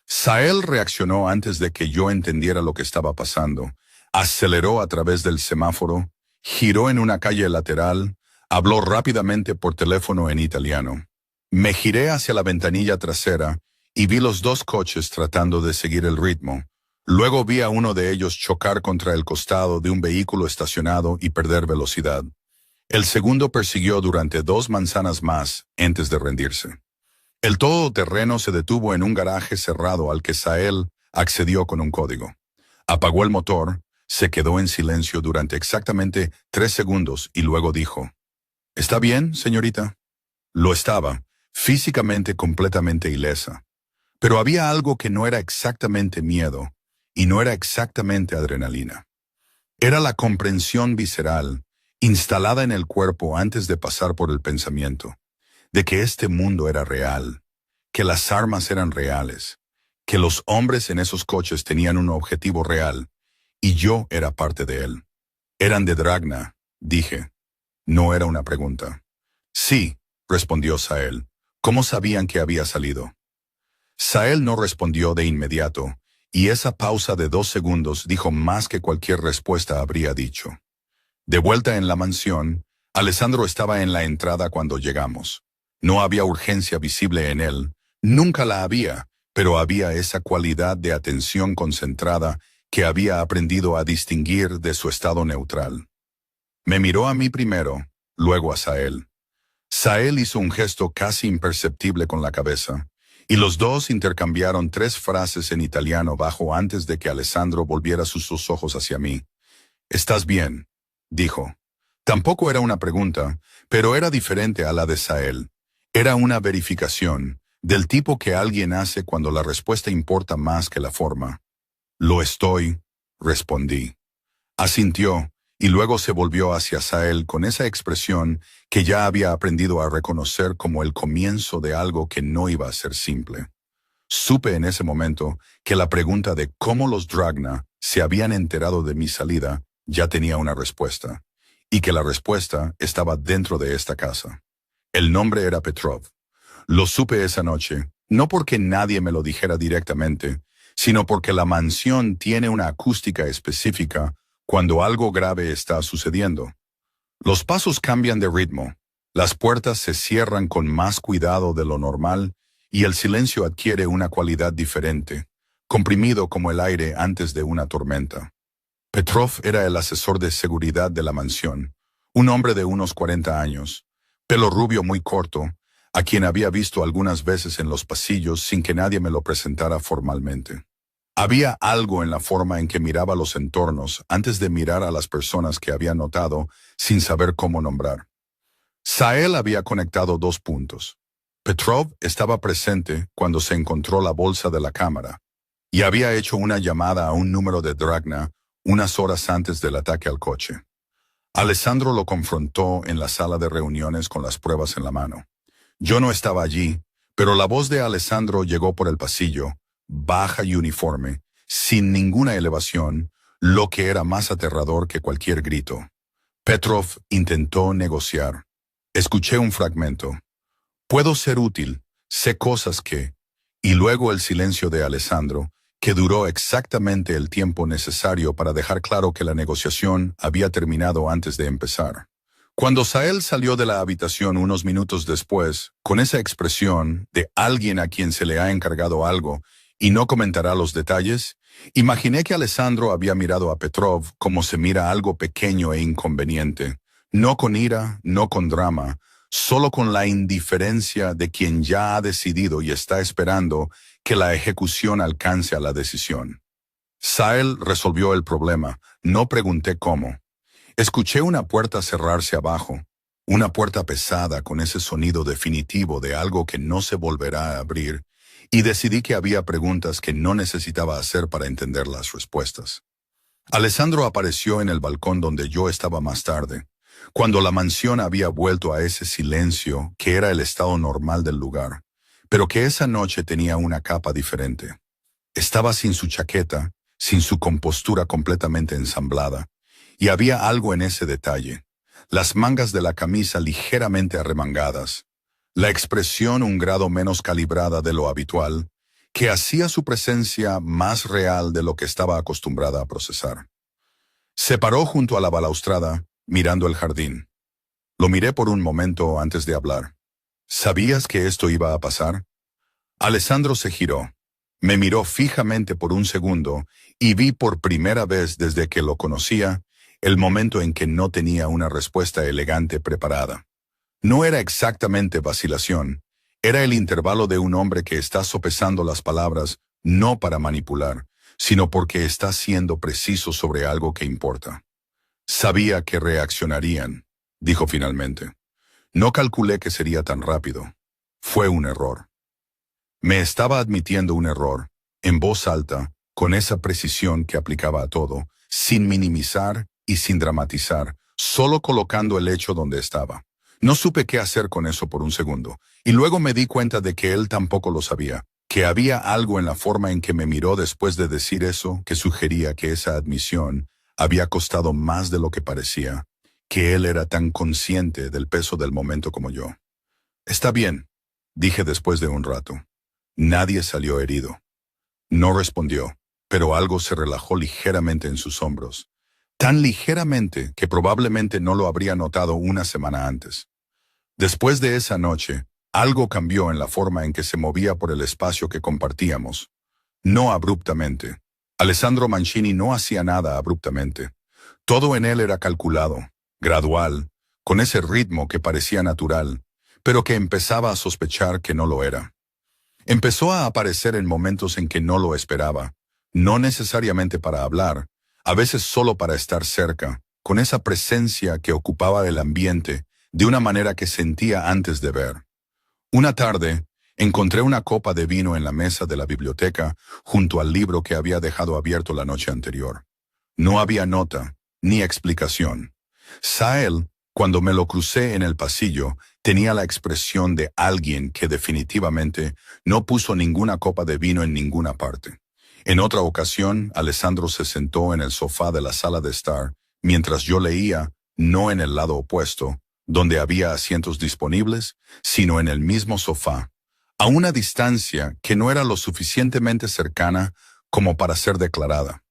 Sael reaccionó antes de que yo entendiera lo que estaba pasando. Aceleró a través del semáforo, giró en una calle lateral, habló rápidamente por teléfono en italiano. Me giré hacia la ventanilla trasera y vi los dos coches tratando de seguir el ritmo. Luego vi a uno de ellos chocar contra el costado de un vehículo estacionado y perder velocidad. El segundo persiguió durante 2 manzanas más antes de rendirse. El todoterreno se detuvo en un garaje cerrado al que Sael accedió con un código. Apagó el motor, se quedó en silencio durante exactamente 3 segundos y luego dijo: «¿Está bien, señorita?» Lo estaba, físicamente completamente ilesa. Pero había algo que no era exactamente miedo y no era exactamente adrenalina. Era la comprensión visceral, instalada en el cuerpo antes de pasar por el pensamiento, de que este mundo era real, que las armas eran reales, que los hombres en esos coches tenían un objetivo real, y yo era parte de él. «Eran de Dragna», dije. No era una pregunta. «Sí», respondió Sael. «¿Cómo sabían que había salido?» Sael no respondió de inmediato, y esa pausa de 2 segundos dijo más que cualquier respuesta habría dicho. De vuelta en la mansión, Alessandro estaba en la entrada cuando llegamos. No había urgencia visible en él, nunca la había, pero había esa cualidad de atención concentrada que había aprendido a distinguir de su estado neutral. Me miró a mí primero, luego a Sael. Sael hizo un gesto casi imperceptible con la cabeza, y los dos intercambiaron 3 frases en italiano bajo antes de que Alessandro volviera sus 2 ojos hacia mí. «¿Estás bien?», dijo. Tampoco era una pregunta, pero era diferente a la de Sael. Era una verificación, del tipo que alguien hace cuando la respuesta importa más que la forma. «Lo estoy», respondí. Asintió, y luego se volvió hacia Sael con esa expresión que ya había aprendido a reconocer como el comienzo de algo que no iba a ser simple. Supe en ese momento que la pregunta de cómo los Dragna se habían enterado de mi salida ya tenía una respuesta, y que la respuesta estaba dentro de esta casa. El nombre era Petrov. Lo supe esa noche, no porque nadie me lo dijera directamente, sino porque la mansión tiene una acústica específica cuando algo grave está sucediendo. Los pasos cambian de ritmo, las puertas se cierran con más cuidado de lo normal y el silencio adquiere una cualidad diferente, comprimido como el aire antes de una tormenta. Petrov era el asesor de seguridad de la mansión, un hombre de unos 40 años, pelo rubio muy corto, a quien había visto algunas veces en los pasillos sin que nadie me lo presentara formalmente. Había algo en la forma en que miraba los entornos antes de mirar a las personas que había notado sin saber cómo nombrar. Sael había conectado 2 puntos. Petrov estaba presente cuando se encontró la bolsa de la cámara y había hecho una llamada a un número de Dragna unas horas antes del ataque al coche. Alessandro lo confrontó en la sala de reuniones con las pruebas en la mano. Yo no estaba allí, pero la voz de Alessandro llegó por el pasillo, baja y uniforme, sin ninguna elevación, lo que era más aterrador que cualquier grito. Petrov intentó negociar. Escuché un fragmento. «Puedo ser útil, sé cosas que...» Y luego el silencio de Alessandro, que duró exactamente el tiempo necesario para dejar claro que la negociación había terminado antes de empezar. Cuando Sael salió de la habitación unos minutos después, con esa expresión de alguien a quien se le ha encargado algo y no comentará los detalles, imaginé que Alessandro había mirado a Petrov como se mira algo pequeño e inconveniente, no con ira, no con drama, solo con la indiferencia de quien ya ha decidido y está esperando que la ejecución alcance a la decisión. Sael resolvió el problema, no pregunté cómo. Escuché una puerta cerrarse abajo, una puerta pesada con ese sonido definitivo de algo que no se volverá a abrir, y decidí que había preguntas que no necesitaba hacer para entender las respuestas. Alessandro apareció en el balcón donde yo estaba más tarde, cuando la mansión había vuelto a ese silencio que era el estado normal del lugar, pero que esa noche tenía una capa diferente. Estaba sin su chaqueta, sin su compostura completamente ensamblada, y había algo en ese detalle, las mangas de la camisa ligeramente arremangadas, la expresión un grado menos calibrada de lo habitual, que hacía su presencia más real de lo que estaba acostumbrada a procesar. Se paró junto a la balaustrada, mirando el jardín. Lo miré por un momento antes de hablar. ¿Sabías que esto iba a pasar? Alessandro se giró. Me miró fijamente por un segundo y vi por primera vez desde que lo conocía el momento en que no tenía una respuesta elegante preparada. No era exactamente vacilación, era el intervalo de un hombre que está sopesando las palabras no para manipular, sino porque está siendo preciso sobre algo que importa. Sabía que reaccionarían, dijo finalmente. No calculé que sería tan rápido. Fue un error. Me estaba admitiendo un error, en voz alta, con esa precisión que aplicaba a todo, sin minimizar y sin dramatizar, solo colocando el hecho donde estaba. No supe qué hacer con eso por un segundo, y luego me di cuenta de que él tampoco lo sabía, que había algo en la forma en que me miró después de decir eso que sugería que esa admisión había costado más de lo que parecía, que él era tan consciente del peso del momento como yo. Está bien, dije después de un rato. Nadie salió herido. No respondió, pero algo se relajó ligeramente en sus hombros. Tan ligeramente que probablemente no lo habría notado una semana antes. Después de esa noche, algo cambió en la forma en que se movía por el espacio que compartíamos. No abruptamente. Alessandro Mancini no hacía nada abruptamente. Todo en él era calculado, gradual, con ese ritmo que parecía natural, pero que empezaba a sospechar que no lo era. Empezó a aparecer en momentos en que no lo esperaba, no necesariamente para hablar, a veces solo para estar cerca, con esa presencia que ocupaba el ambiente de una manera que sentía antes de ver. Una tarde, encontré una copa de vino en la mesa de la biblioteca junto al libro que había dejado abierto la noche anterior. No había nota, ni explicación. Sael, cuando me lo crucé en el pasillo, tenía la expresión de alguien que definitivamente no puso ninguna copa de vino en ninguna parte. En otra ocasión, Alessandro se sentó en el sofá de la sala de estar, mientras yo leía, no en el lado opuesto, donde había asientos disponibles, sino en el mismo sofá, a una distancia que no era lo suficientemente cercana como para ser declarada,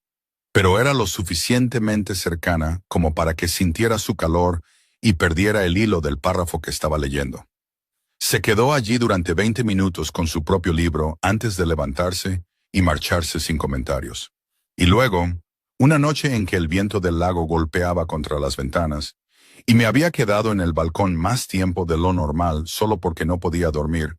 pero era lo suficientemente cercana como para que sintiera su calor y perdiera el hilo del párrafo que estaba leyendo. Se quedó allí durante 20 minutos con su propio libro antes de levantarse y marcharse sin comentarios. Y luego, una noche en que el viento del lago golpeaba contra las ventanas, y me había quedado en el balcón más tiempo de lo normal solo porque no podía dormir,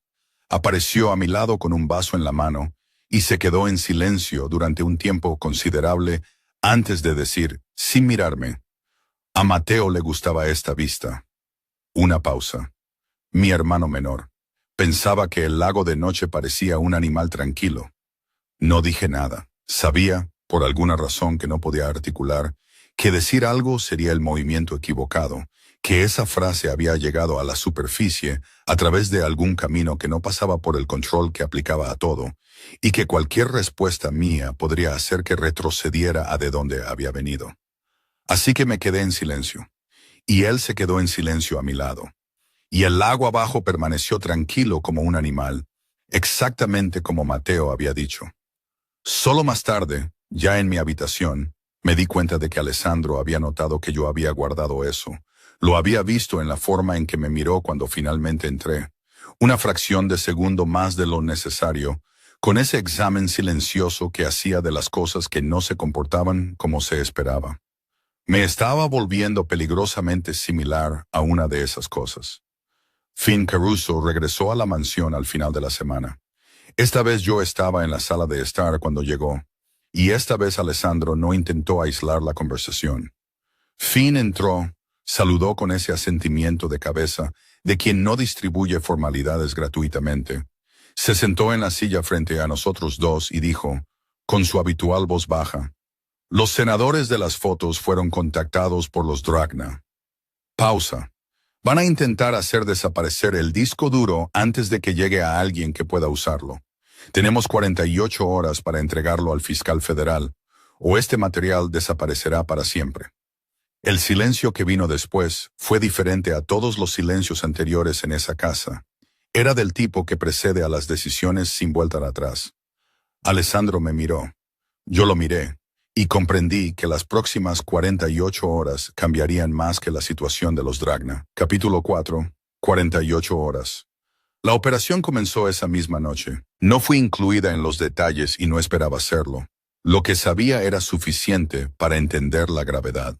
apareció a mi lado con un vaso en la mano y se quedó en silencio durante un tiempo considerable antes de decir, sin mirarme, a Mateo le gustaba esta vista. Una pausa. Mi hermano menor. Pensaba que el lago de noche parecía un animal tranquilo. No dije nada. Sabía, por alguna razón que no podía articular, que decir algo sería el movimiento equivocado, que esa frase había llegado a la superficie a través de algún camino que no pasaba por el control que aplicaba a todo, y que cualquier respuesta mía podría hacer que retrocediera a de donde había venido. Así que me quedé en silencio, y él se quedó en silencio a mi lado, y el lago abajo permaneció tranquilo como un animal, exactamente como Mateo había dicho. Solo más tarde, ya en mi habitación, me di cuenta de que Alessandro había notado que yo había guardado eso. Lo había visto en la forma en que me miró cuando finalmente entré, una fracción de segundo más de lo necesario, con ese examen silencioso que hacía de las cosas que no se comportaban como se esperaba. Me estaba volviendo peligrosamente similar a una de esas cosas. Finn Caruso regresó a la mansión al final de la semana. Esta vez yo estaba en la sala de estar cuando llegó, y esta vez Alessandro no intentó aislar la conversación. Finn entró, saludó con ese asentimiento de cabeza de quien no distribuye formalidades gratuitamente. Se sentó en la silla frente a nosotros dos y dijo, con su habitual voz baja, los senadores de las fotos fueron contactados por los Dragna. Pausa. Van a intentar hacer desaparecer el disco duro antes de que llegue a alguien que pueda usarlo. Tenemos 48 horas para entregarlo al fiscal federal, o este material desaparecerá para siempre. El silencio que vino después fue diferente a todos los silencios anteriores en esa casa, Era del tipo que precede a las decisiones sin vuelta atrás. Alessandro me miró. Yo lo miré, y comprendí que las próximas 48 horas cambiarían más que la situación de los Dragna. Capítulo 4. 48 horas. La operación comenzó esa misma noche. No fui incluida en los detalles y no esperaba serlo. Lo que sabía era suficiente para entender la gravedad.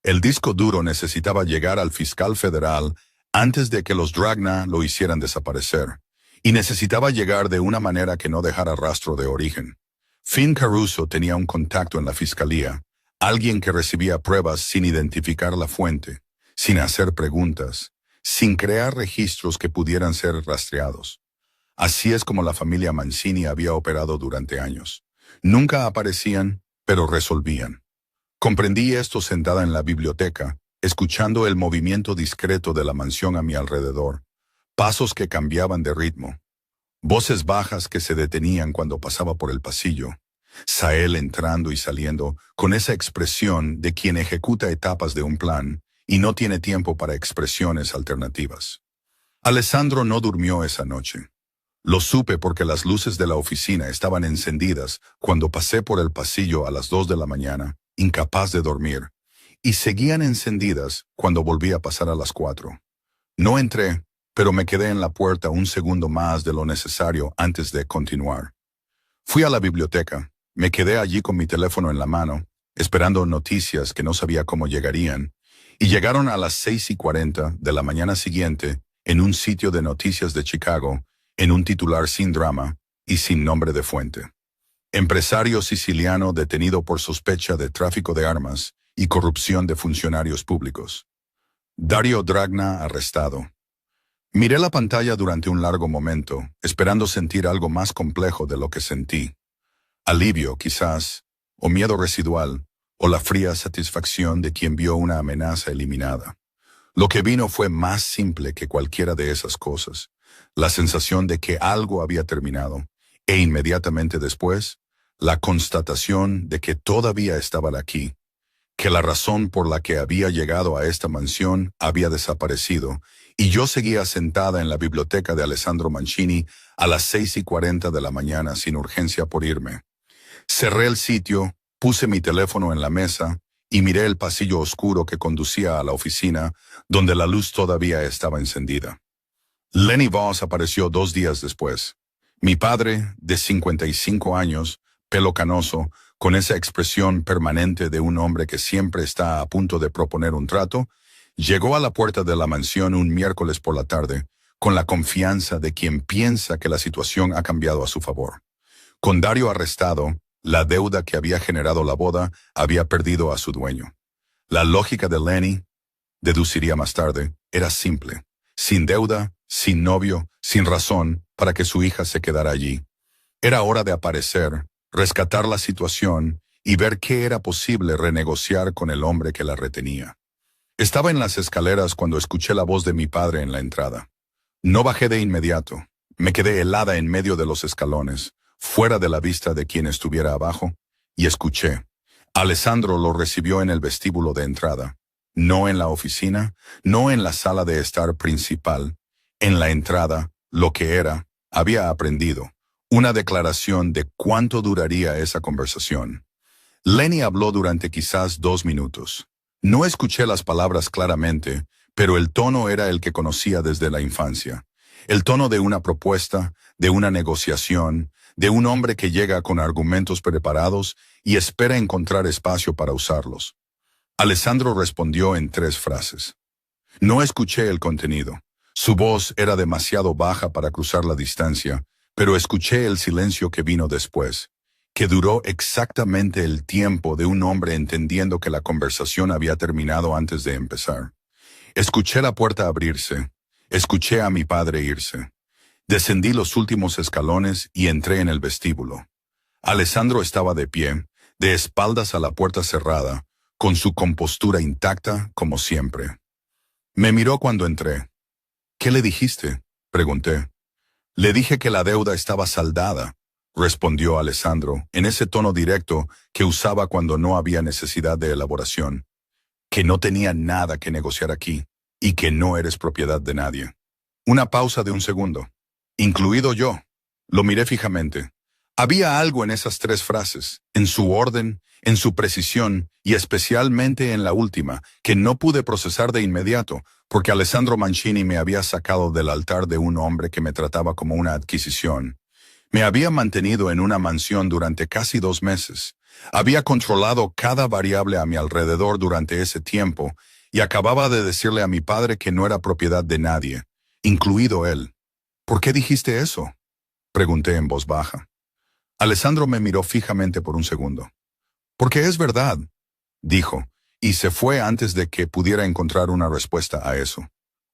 El disco duro necesitaba llegar al fiscal federal antes de que los Dragna lo hicieran desaparecer, y necesitaba llegar de una manera que no dejara rastro de origen. Finn Caruso tenía un contacto en la fiscalía, alguien que recibía pruebas sin identificar la fuente, sin hacer preguntas, sin crear registros que pudieran ser rastreados. Así es como la familia Mancini había operado durante años. Nunca aparecían, pero resolvían. Comprendí esto sentada en la biblioteca, escuchando el movimiento discreto de la mansión a mi alrededor, pasos que cambiaban de ritmo, voces bajas que se detenían cuando pasaba por el pasillo, Sael entrando y saliendo con esa expresión de quien ejecuta etapas de un plan y no tiene tiempo para expresiones alternativas. Alessandro no durmió esa noche. Lo supe porque las luces de la oficina estaban encendidas cuando pasé por el pasillo a las 2 de la mañana, incapaz de dormir, y seguían encendidas cuando volví a pasar a las 4. No entré, pero me quedé en la puerta un segundo más de lo necesario antes de continuar. Fui a la biblioteca, me quedé allí con mi teléfono en la mano, esperando noticias que no sabía cómo llegarían, y llegaron a las 6:40 de la mañana siguiente en un sitio de noticias de Chicago, en un titular sin drama y sin nombre de fuente. Empresario siciliano detenido por sospecha de tráfico de armas y corrupción de funcionarios públicos. Dario Dragna arrestado. Miré la pantalla durante un largo momento, esperando sentir algo más complejo de lo que sentí. Alivio, quizás, o miedo residual, o la fría satisfacción de quien vio una amenaza eliminada. Lo que vino fue más simple que cualquiera de esas cosas. La sensación de que algo había terminado, e inmediatamente después, la constatación de que todavía estaban aquí, que la razón por la que había llegado a esta mansión había desaparecido, y yo seguía sentada en la biblioteca de Alessandro Mancini a las 6:40 de la mañana sin urgencia por irme. Cerré el sitio, puse mi teléfono en la mesa y miré el pasillo oscuro que conducía a la oficina, donde la luz todavía estaba encendida. Lenny Voss apareció 2 días después. Mi padre, de 55 años, pelo canoso, con esa expresión permanente de un hombre que siempre está a punto de proponer un trato, llegó a la puerta de la mansión un miércoles por la tarde, con la confianza de quien piensa que la situación ha cambiado a su favor. Con Dario arrestado, la deuda que había generado la boda había perdido a su dueño. La lógica de Lenny, deduciría más tarde, era simple. Sin deuda, sin novio, sin razón para que su hija se quedara allí. Era hora de aparecer, rescatar la situación y ver qué era posible renegociar con el hombre que la retenía. Estaba en las escaleras cuando escuché la voz de mi padre en la entrada. No bajé de inmediato. Me quedé helada en medio de los escalones, fuera de la vista de quien estuviera abajo, y escuché. Alessandro lo recibió en el vestíbulo de entrada. No en la oficina, no en la sala de estar principal. En la entrada, lo que era, había aprendido. Una declaración de cuánto duraría esa conversación. Lenny habló durante quizás 2 minutos. No escuché las palabras claramente, pero el tono era el que conocía desde la infancia. El tono de una propuesta, de una negociación, de un hombre que llega con argumentos preparados y espera encontrar espacio para usarlos. Alessandro respondió en 3 frases. No escuché el contenido. Su voz era demasiado baja para cruzar la distancia, pero escuché el silencio que vino después, que duró exactamente el tiempo de un hombre entendiendo que la conversación había terminado antes de empezar. Escuché la puerta abrirse, escuché a mi padre irse. Descendí los últimos escalones y entré en el vestíbulo. Alessandro estaba de pie, de espaldas a la puerta cerrada, con su compostura intacta como siempre. Me miró cuando entré. ¿Qué le dijiste?, pregunté. Le dije que la deuda estaba saldada, respondió Alessandro, en ese tono directo que usaba cuando no había necesidad de elaboración. Que no tenía nada que negociar aquí, y que no eres propiedad de nadie. Una pausa de un segundo. Incluido yo. Lo miré fijamente. Había algo en esas tres frases, en su orden, en su precisión y especialmente en la última, que no pude procesar de inmediato, porque Alessandro Mancini me había sacado del altar de un hombre que me trataba como una adquisición. Me había mantenido en una mansión durante casi 2 meses. Había controlado cada variable a mi alrededor durante ese tiempo y acababa de decirle a mi padre que no era propiedad de nadie, incluido él. ¿Por qué dijiste eso?, pregunté en voz baja. Alessandro me miró fijamente por un segundo. Porque es verdad, dijo, y se fue antes de que pudiera encontrar una respuesta a eso.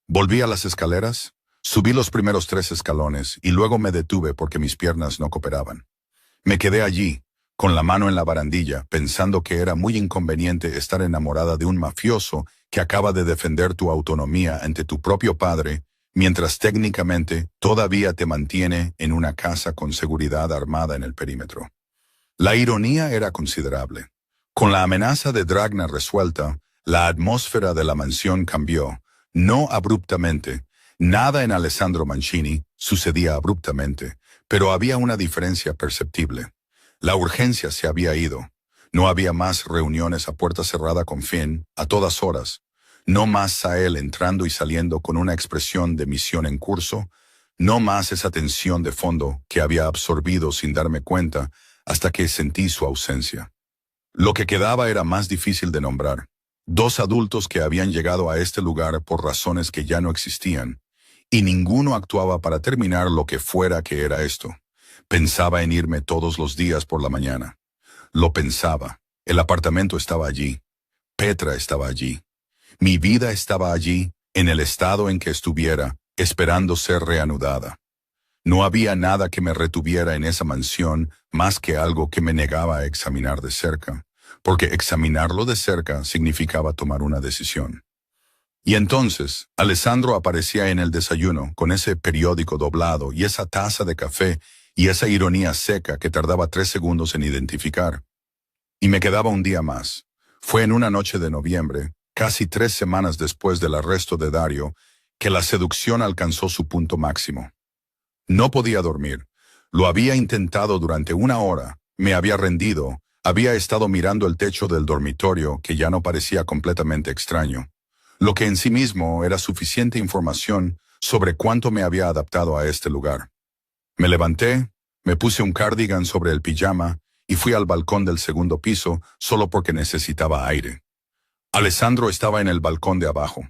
Volví a las escaleras, subí los primeros 3 escalones y luego me detuve porque mis piernas no cooperaban. Me quedé allí, con la mano en la barandilla, pensando que era muy inconveniente estar enamorada de un mafioso que acaba de defender tu autonomía ante tu propio padre, mientras técnicamente todavía te mantiene en una casa con seguridad armada en el perímetro. La ironía era considerable. Con la amenaza de Dragna resuelta, la atmósfera de la mansión cambió, no abruptamente. Nada en Alessandro Mancini sucedía abruptamente, pero había una diferencia perceptible. La urgencia se había ido. No había más reuniones a puerta cerrada con Finn a todas horas. No más Sael entrando y saliendo con una expresión de misión en curso. No más esa tensión de fondo que había absorbido sin darme cuenta hasta que sentí su ausencia. Lo que quedaba era más difícil de nombrar. 2 adultos que habían llegado a este lugar por razones que ya no existían, y ninguno actuaba para terminar lo que fuera que era esto. Pensaba en irme todos los días por la mañana. Lo pensaba. El apartamento estaba allí. Petra estaba allí. Mi vida estaba allí, en el estado en que estuviera, esperando ser reanudada. No había nada que me retuviera en esa mansión más que algo que me negaba a examinar de cerca, porque examinarlo de cerca significaba tomar una decisión. Y entonces, Alessandro aparecía en el desayuno con ese periódico doblado y esa taza de café y esa ironía seca que tardaba 3 segundos en identificar. Y me quedaba un día más. Fue en una noche de noviembre, casi 3 semanas después del arresto de Dario, que la seducción alcanzó su punto máximo. No podía dormir. Lo había intentado durante 1 hora, me había rendido, había estado mirando el techo del dormitorio que ya no parecía completamente extraño, lo que en sí mismo era suficiente información sobre cuánto me había adaptado a este lugar. Me levanté, me puse un cardigan sobre el pijama y fui al balcón del 2º piso solo porque necesitaba aire. Alessandro estaba en el balcón de abajo.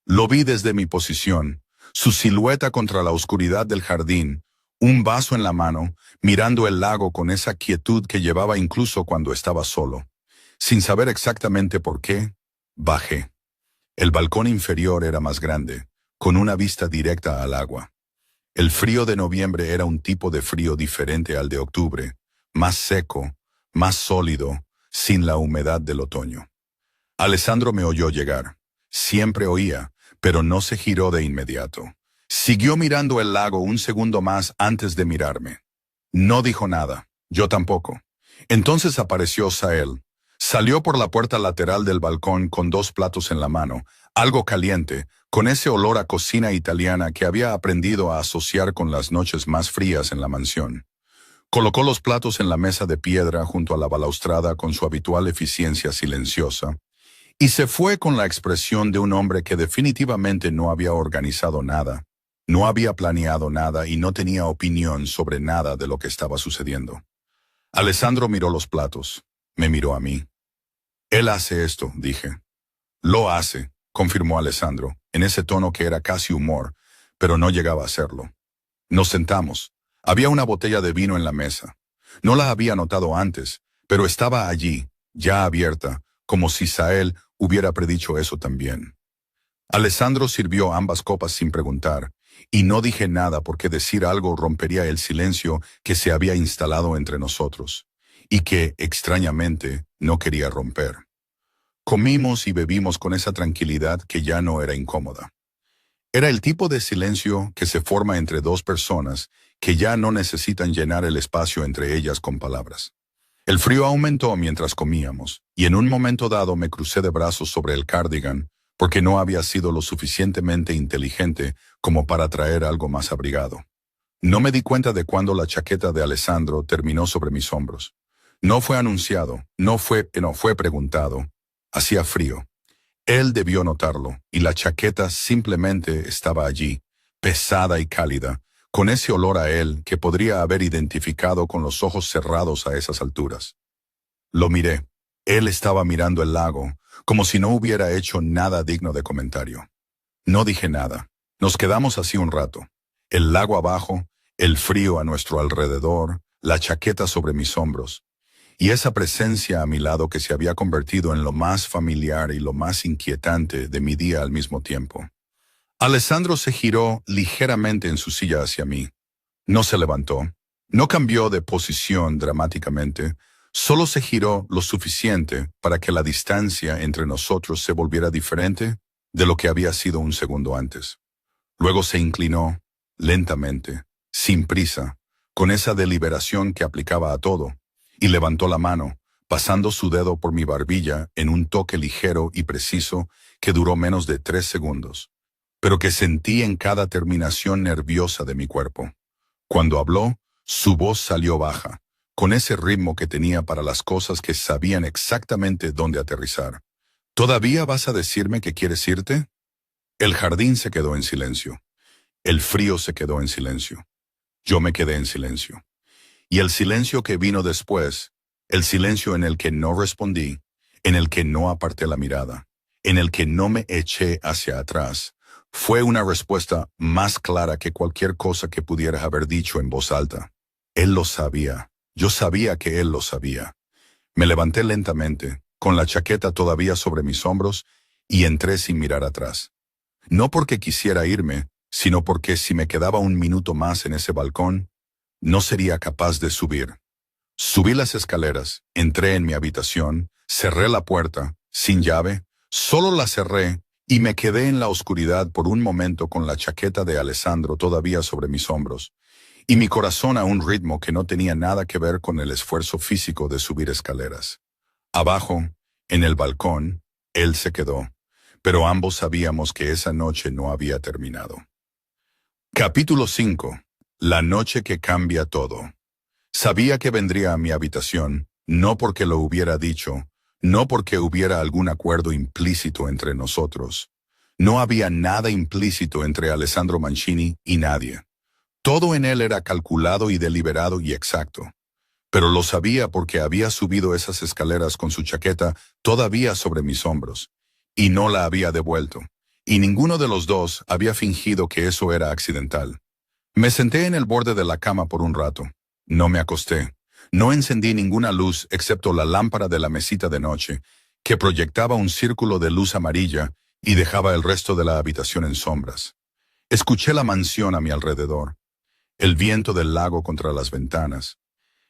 Lo vi desde mi posición, su silueta contra la oscuridad del jardín, un vaso en la mano, mirando el lago con esa quietud que llevaba incluso cuando estaba solo. Sin saber exactamente por qué, bajé. El balcón inferior era más grande, con una vista directa al agua. El frío de noviembre era un tipo de frío diferente al de octubre, más seco, más sólido, sin la humedad del otoño. Alessandro me oyó llegar. Siempre oía, pero no se giró de inmediato. Siguió mirando el lago un segundo más antes de mirarme. No dijo nada, yo tampoco. Entonces apareció Sael. Salió por la puerta lateral del balcón con 2 platos en la mano, algo caliente, con ese olor a cocina italiana que había aprendido a asociar con las noches más frías en la mansión. Colocó los platos en la mesa de piedra junto a la balaustrada con su habitual eficiencia silenciosa, y se fue con la expresión de un hombre que definitivamente no había organizado nada, no había planeado nada y no tenía opinión sobre nada de lo que estaba sucediendo. Alessandro miró los platos, me miró a mí. Él hace esto, dije. Lo hace, confirmó Alessandro, en ese tono que era casi humor, pero no llegaba a serlo. Nos sentamos. Había una botella de vino en la mesa. No la había notado antes, pero estaba allí, ya abierta, como si Sael hubiera predicho eso también. Alessandro sirvió ambas copas sin preguntar, y no dije nada porque decir algo rompería el silencio que se había instalado entre nosotros, y que, extrañamente, no quería romper. Comimos y bebimos con esa tranquilidad que ya no era incómoda. Era el tipo de silencio que se forma entre 2 personas que ya no necesitan llenar el espacio entre ellas con palabras. El frío aumentó mientras comíamos, y en un momento dado me crucé de brazos sobre el cardigan, porque no había sido lo suficientemente inteligente como para traer algo más abrigado. No me di cuenta de cuando la chaqueta de Alessandro terminó sobre mis hombros. No fue anunciado, no fue preguntado. Hacía frío. Él debió notarlo, y la chaqueta simplemente estaba allí, pesada y cálida, con ese olor a él que podría haber identificado con los ojos cerrados a esas alturas. Lo miré. Él estaba mirando el lago, como si no hubiera hecho nada digno de comentario. No dije nada. Nos quedamos así un rato. El lago abajo, el frío a nuestro alrededor, la chaqueta sobre mis hombros, y esa presencia a mi lado que se había convertido en lo más familiar y lo más inquietante de mi día al mismo tiempo. Alessandro se giró ligeramente en su silla hacia mí. No se levantó, no cambió de posición dramáticamente, solo se giró lo suficiente para que la distancia entre nosotros se volviera diferente de lo que había sido un segundo antes. Luego se inclinó, lentamente, sin prisa, con esa deliberación que aplicaba a todo, y levantó la mano, pasando su dedo por mi barbilla en un toque ligero y preciso que duró menos de 3 segundos, pero que sentí en cada terminación nerviosa de mi cuerpo. Cuando habló, su voz salió baja, con ese ritmo que tenía para las cosas que sabían exactamente dónde aterrizar. ¿Todavía vas a decirme que quieres irte? El jardín se quedó en silencio. El frío se quedó en silencio. Yo me quedé en silencio. Y el silencio que vino después, el silencio en el que no respondí, en el que no aparté la mirada, en el que no me eché hacia atrás, fue una respuesta más clara que cualquier cosa que pudiera haber dicho en voz alta. Él lo sabía. Yo sabía que él lo sabía. Me levanté lentamente, con la chaqueta todavía sobre mis hombros, y entré sin mirar atrás. No porque quisiera irme, sino porque si me quedaba un minuto más en ese balcón, no sería capaz de subir. Subí las escaleras, entré en mi habitación, cerré la puerta, sin llave, solo la cerré y me quedé en la oscuridad por un momento con la chaqueta de Alessandro todavía sobre mis hombros, y mi corazón a un ritmo que no tenía nada que ver con el esfuerzo físico de subir escaleras. Abajo, en el balcón, él se quedó, pero ambos sabíamos que esa noche no había terminado. Capítulo 5. La noche que cambia todo. Sabía que vendría a mi habitación, no porque lo hubiera dicho, no porque hubiera algún acuerdo implícito entre nosotros. No había nada implícito entre Alessandro Mancini y nadie. Todo en él era calculado y deliberado y exacto. Pero lo sabía porque había subido esas escaleras con su chaqueta todavía sobre mis hombros, y no la había devuelto, y ninguno de los dos había fingido que eso era accidental. Me senté en el borde de la cama por un rato. No me acosté. No encendí ninguna luz excepto la lámpara de la mesita de noche, que proyectaba un círculo de luz amarilla y dejaba el resto de la habitación en sombras. Escuché la mansión a mi alrededor, el viento del lago contra las ventanas,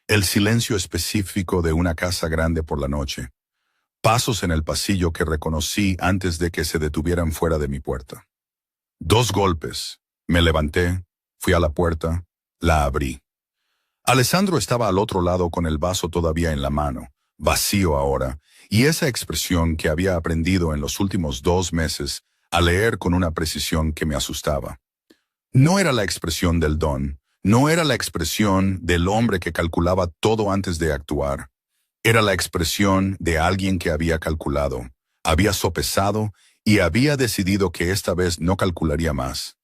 el silencio específico de una casa grande por la noche, pasos en el pasillo que reconocí antes de que se detuvieran fuera de mi puerta. 2 golpes. Me levanté, fui a la puerta, la abrí. Alessandro estaba al otro lado con el vaso todavía en la mano, vacío ahora, y esa expresión que había aprendido en los últimos 2 meses a leer con una precisión que me asustaba. No era la expresión del don, no era la expresión del hombre que calculaba todo antes de actuar. Era la expresión de alguien que había calculado, había sopesado y había decidido que esta vez no calcularía más.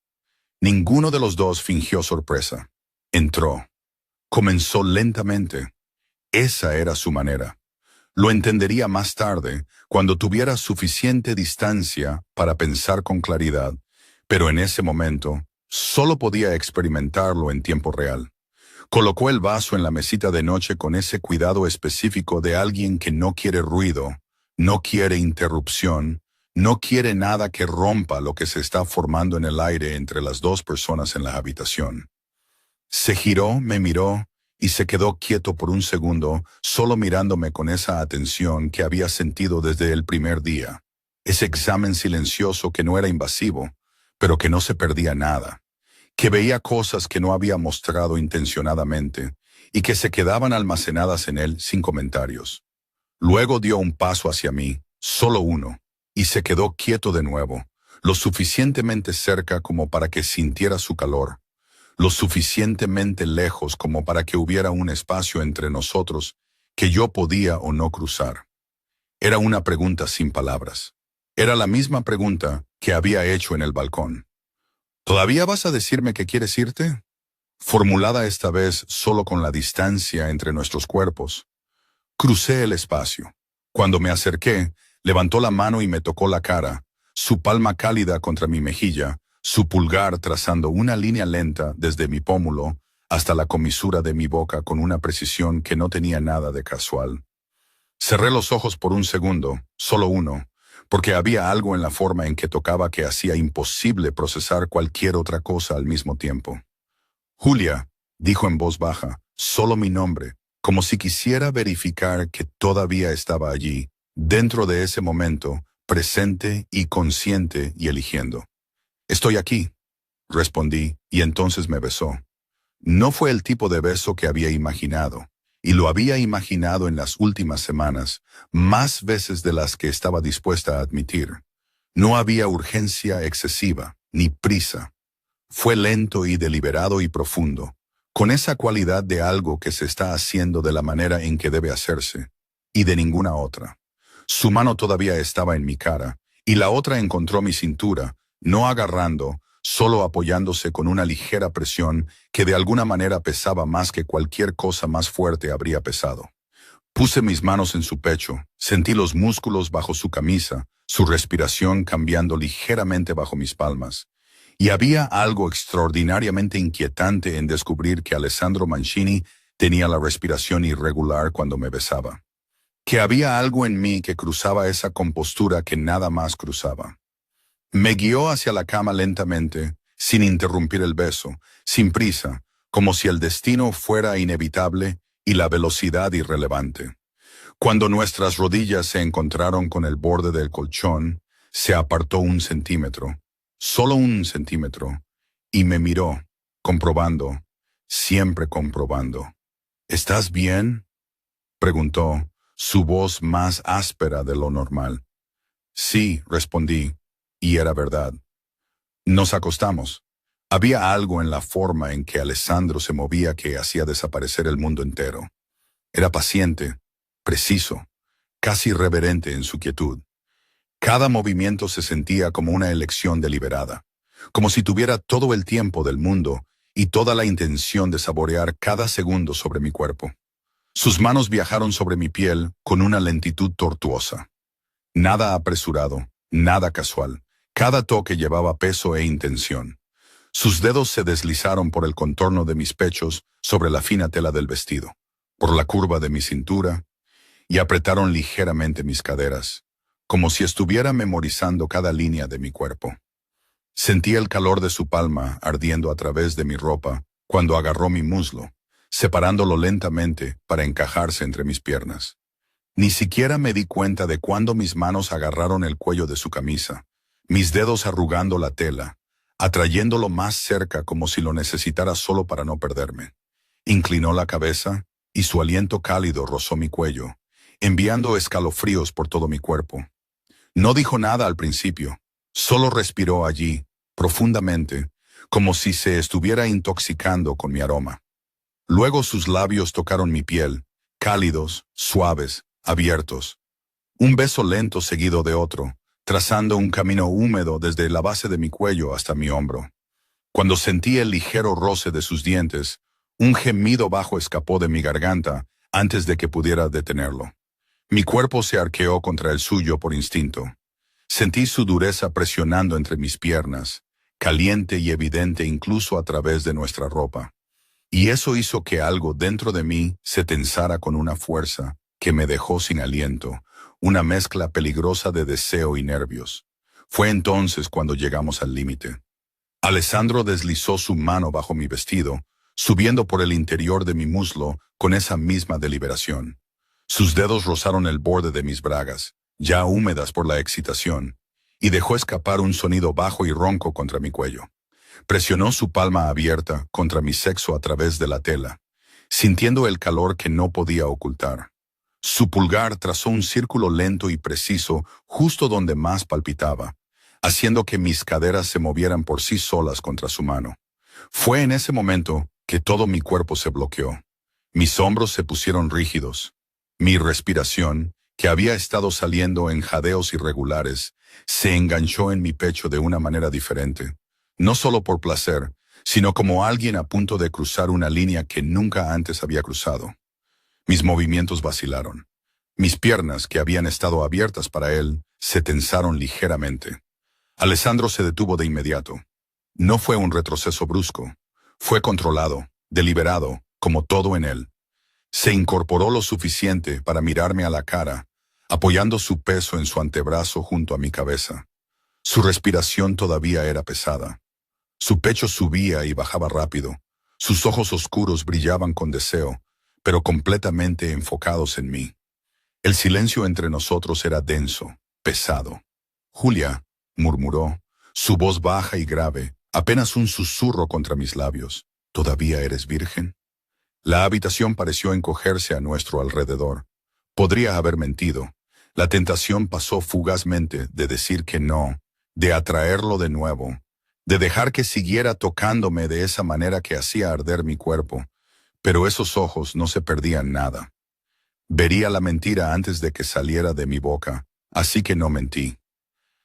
Ninguno de los dos fingió sorpresa. Entró. Comenzó lentamente. Esa era su manera. Lo entendería más tarde, cuando tuviera suficiente distancia para pensar con claridad, pero en ese momento solo podía experimentarlo en tiempo real. Colocó el vaso en la mesita de noche con ese cuidado específico de alguien que no quiere ruido, no quiere interrupción, no quiere nada que rompa lo que se está formando en el aire entre las 2 personas en la habitación. Se giró, me miró y se quedó quieto por un segundo, solo mirándome con esa atención que había sentido desde el primer día. Ese examen silencioso que no era invasivo, pero que no se perdía nada, que veía cosas que no había mostrado intencionadamente y que se quedaban almacenadas en él sin comentarios. Luego dio un paso hacia mí, solo uno, y se quedó quieto de nuevo, lo suficientemente cerca como para que sintiera su calor, lo suficientemente lejos como para que hubiera un espacio entre nosotros que yo podía o no cruzar. Era una pregunta sin palabras. Era la misma pregunta que había hecho en el balcón. ¿Todavía vas a decirme que quieres irte? Formulada esta vez solo con la distancia entre nuestros cuerpos. Crucé el espacio. Cuando me acerqué, levantó la mano y me tocó la cara, su palma cálida contra mi mejilla, su pulgar trazando una línea lenta desde mi pómulo hasta la comisura de mi boca con una precisión que no tenía nada de casual. Cerré los ojos por un segundo, solo uno, porque había algo en la forma en que tocaba que hacía imposible procesar cualquier otra cosa al mismo tiempo. Julia, dijo en voz baja, solo mi nombre, como si quisiera verificar que todavía estaba allí, dentro de ese momento, presente y consciente y eligiendo. Estoy aquí, respondí, y entonces me besó. No fue el tipo de beso que había imaginado, y lo había imaginado en las últimas semanas, más veces de las que estaba dispuesta a admitir. No había urgencia excesiva, ni prisa. Fue lento y deliberado y profundo, con esa cualidad de algo que se está haciendo de la manera en que debe hacerse, y de ninguna otra. Su mano todavía estaba en mi cara, y la otra encontró mi cintura, no agarrando, solo apoyándose con una ligera presión que de alguna manera pesaba más que cualquier cosa más fuerte habría pesado. Puse mis manos en su pecho, sentí los músculos bajo su camisa, su respiración cambiando ligeramente bajo mis palmas. Y había algo extraordinariamente inquietante en descubrir que Alessandro Mancini tenía la respiración irregular cuando me besaba. Que había algo en mí que cruzaba esa compostura que nada más cruzaba. Me guió hacia la cama lentamente, sin interrumpir el beso, sin prisa, como si el destino fuera inevitable y la velocidad irrelevante. Cuando nuestras rodillas se encontraron con el borde del colchón, se apartó 1 centímetro, solo 1 centímetro, y me miró, comprobando, siempre comprobando. ¿Estás bien?, preguntó, su voz más áspera de lo normal. Sí, respondí, y era verdad. Nos acostamos. Había algo en la forma en que Alessandro se movía que hacía desaparecer el mundo entero. Era paciente, preciso, casi reverente en su quietud. Cada movimiento se sentía como una elección deliberada, como si tuviera todo el tiempo del mundo y toda la intención de saborear cada segundo sobre mi cuerpo. Sus manos viajaron sobre mi piel con una lentitud tortuosa. Nada apresurado, nada casual. Cada toque llevaba peso e intención. Sus dedos se deslizaron por el contorno de mis pechos sobre la fina tela del vestido, por la curva de mi cintura, y apretaron ligeramente mis caderas, como si estuviera memorizando cada línea de mi cuerpo. Sentí el calor de su palma ardiendo a través de mi ropa cuando agarró mi muslo, separándolo lentamente para encajarse entre mis piernas. Ni siquiera me di cuenta de cuándo mis manos agarraron el cuello de su camisa, mis dedos arrugando la tela, atrayéndolo más cerca como si lo necesitara solo para no perderme. Inclinó la cabeza y su aliento cálido rozó mi cuello, enviando escalofríos por todo mi cuerpo. No dijo nada al principio, solo respiró allí, profundamente, como si se estuviera intoxicando con mi aroma. Luego sus labios tocaron mi piel, cálidos, suaves, abiertos. Un beso lento seguido de otro, trazando un camino húmedo desde la base de mi cuello hasta mi hombro. Cuando sentí el ligero roce de sus dientes, un gemido bajo escapó de mi garganta antes de que pudiera detenerlo. Mi cuerpo se arqueó contra el suyo por instinto. Sentí su dureza presionando entre mis piernas, caliente y evidente incluso a través de nuestra ropa. Y eso hizo que algo dentro de mí se tensara con una fuerza que me dejó sin aliento, una mezcla peligrosa de deseo y nervios. Fue entonces cuando llegamos al límite. Alessandro deslizó su mano bajo mi vestido, subiendo por el interior de mi muslo con esa misma deliberación. Sus dedos rozaron el borde de mis bragas, ya húmedas por la excitación, y dejó escapar un sonido bajo y ronco contra mi cuello. Presionó su palma abierta contra mi sexo a través de la tela, sintiendo el calor que no podía ocultar. Su pulgar trazó un círculo lento y preciso justo donde más palpitaba, haciendo que mis caderas se movieran por sí solas contra su mano. Fue en ese momento que todo mi cuerpo se bloqueó. Mis hombros se pusieron rígidos. Mi respiración, que había estado saliendo en jadeos irregulares, se enganchó en mi pecho de una manera diferente, no solo por placer, sino como alguien a punto de cruzar una línea que nunca antes había cruzado. Mis movimientos vacilaron. Mis piernas, que habían estado abiertas para él, se tensaron ligeramente. Alessandro se detuvo de inmediato. No fue un retroceso brusco. Fue controlado, deliberado, como todo en él. Se incorporó lo suficiente para mirarme a la cara, apoyando su peso en su antebrazo junto a mi cabeza. Su respiración todavía era pesada. Su pecho subía y bajaba rápido. Sus ojos oscuros brillaban con deseo, pero completamente enfocados en mí. El silencio entre nosotros era denso, pesado. «Julia», murmuró, su voz baja y grave, apenas un susurro contra mis labios. «¿Todavía eres virgen?» La habitación pareció encogerse a nuestro alrededor. Podría haber mentido. La tentación pasó fugazmente de decir que no, de atraerlo de nuevo, de dejar que siguiera tocándome de esa manera que hacía arder mi cuerpo, pero esos ojos no se perdían nada. Vería la mentira antes de que saliera de mi boca, así que no mentí.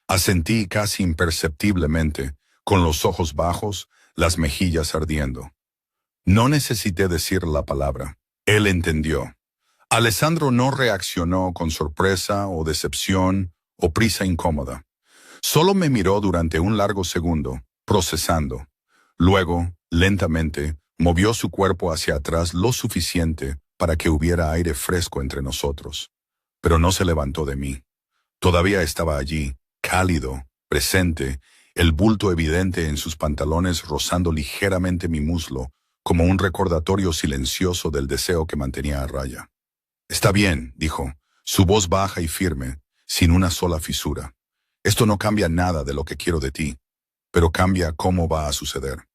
Asentí casi imperceptiblemente, con los ojos bajos, las mejillas ardiendo. No necesité decir la palabra. Él entendió. Alessandro no reaccionó con sorpresa o decepción o prisa incómoda. Solo me miró durante un largo segundo, procesando. Luego, lentamente, movió su cuerpo hacia atrás lo suficiente para que hubiera aire fresco entre nosotros. Pero no se levantó de mí. Todavía estaba allí, cálido, presente, el bulto evidente en sus pantalones rozando ligeramente mi muslo, como un recordatorio silencioso del deseo que mantenía a raya. «Está bien», dijo, su voz baja y firme, sin una sola fisura. «Esto no cambia nada de lo que quiero de ti, pero cambia cómo va a suceder».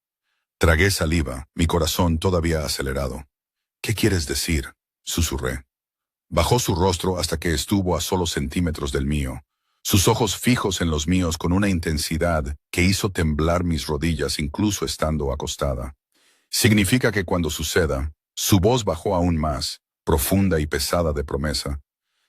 Tragué saliva, mi corazón todavía acelerado. «¿Qué quieres decir?», susurré. Bajó su rostro hasta que estuvo a solo centímetros del mío, sus ojos fijos en los míos con una intensidad que hizo temblar mis rodillas incluso estando acostada. «Significa que cuando suceda», su voz bajó aún más, profunda y pesada de promesa,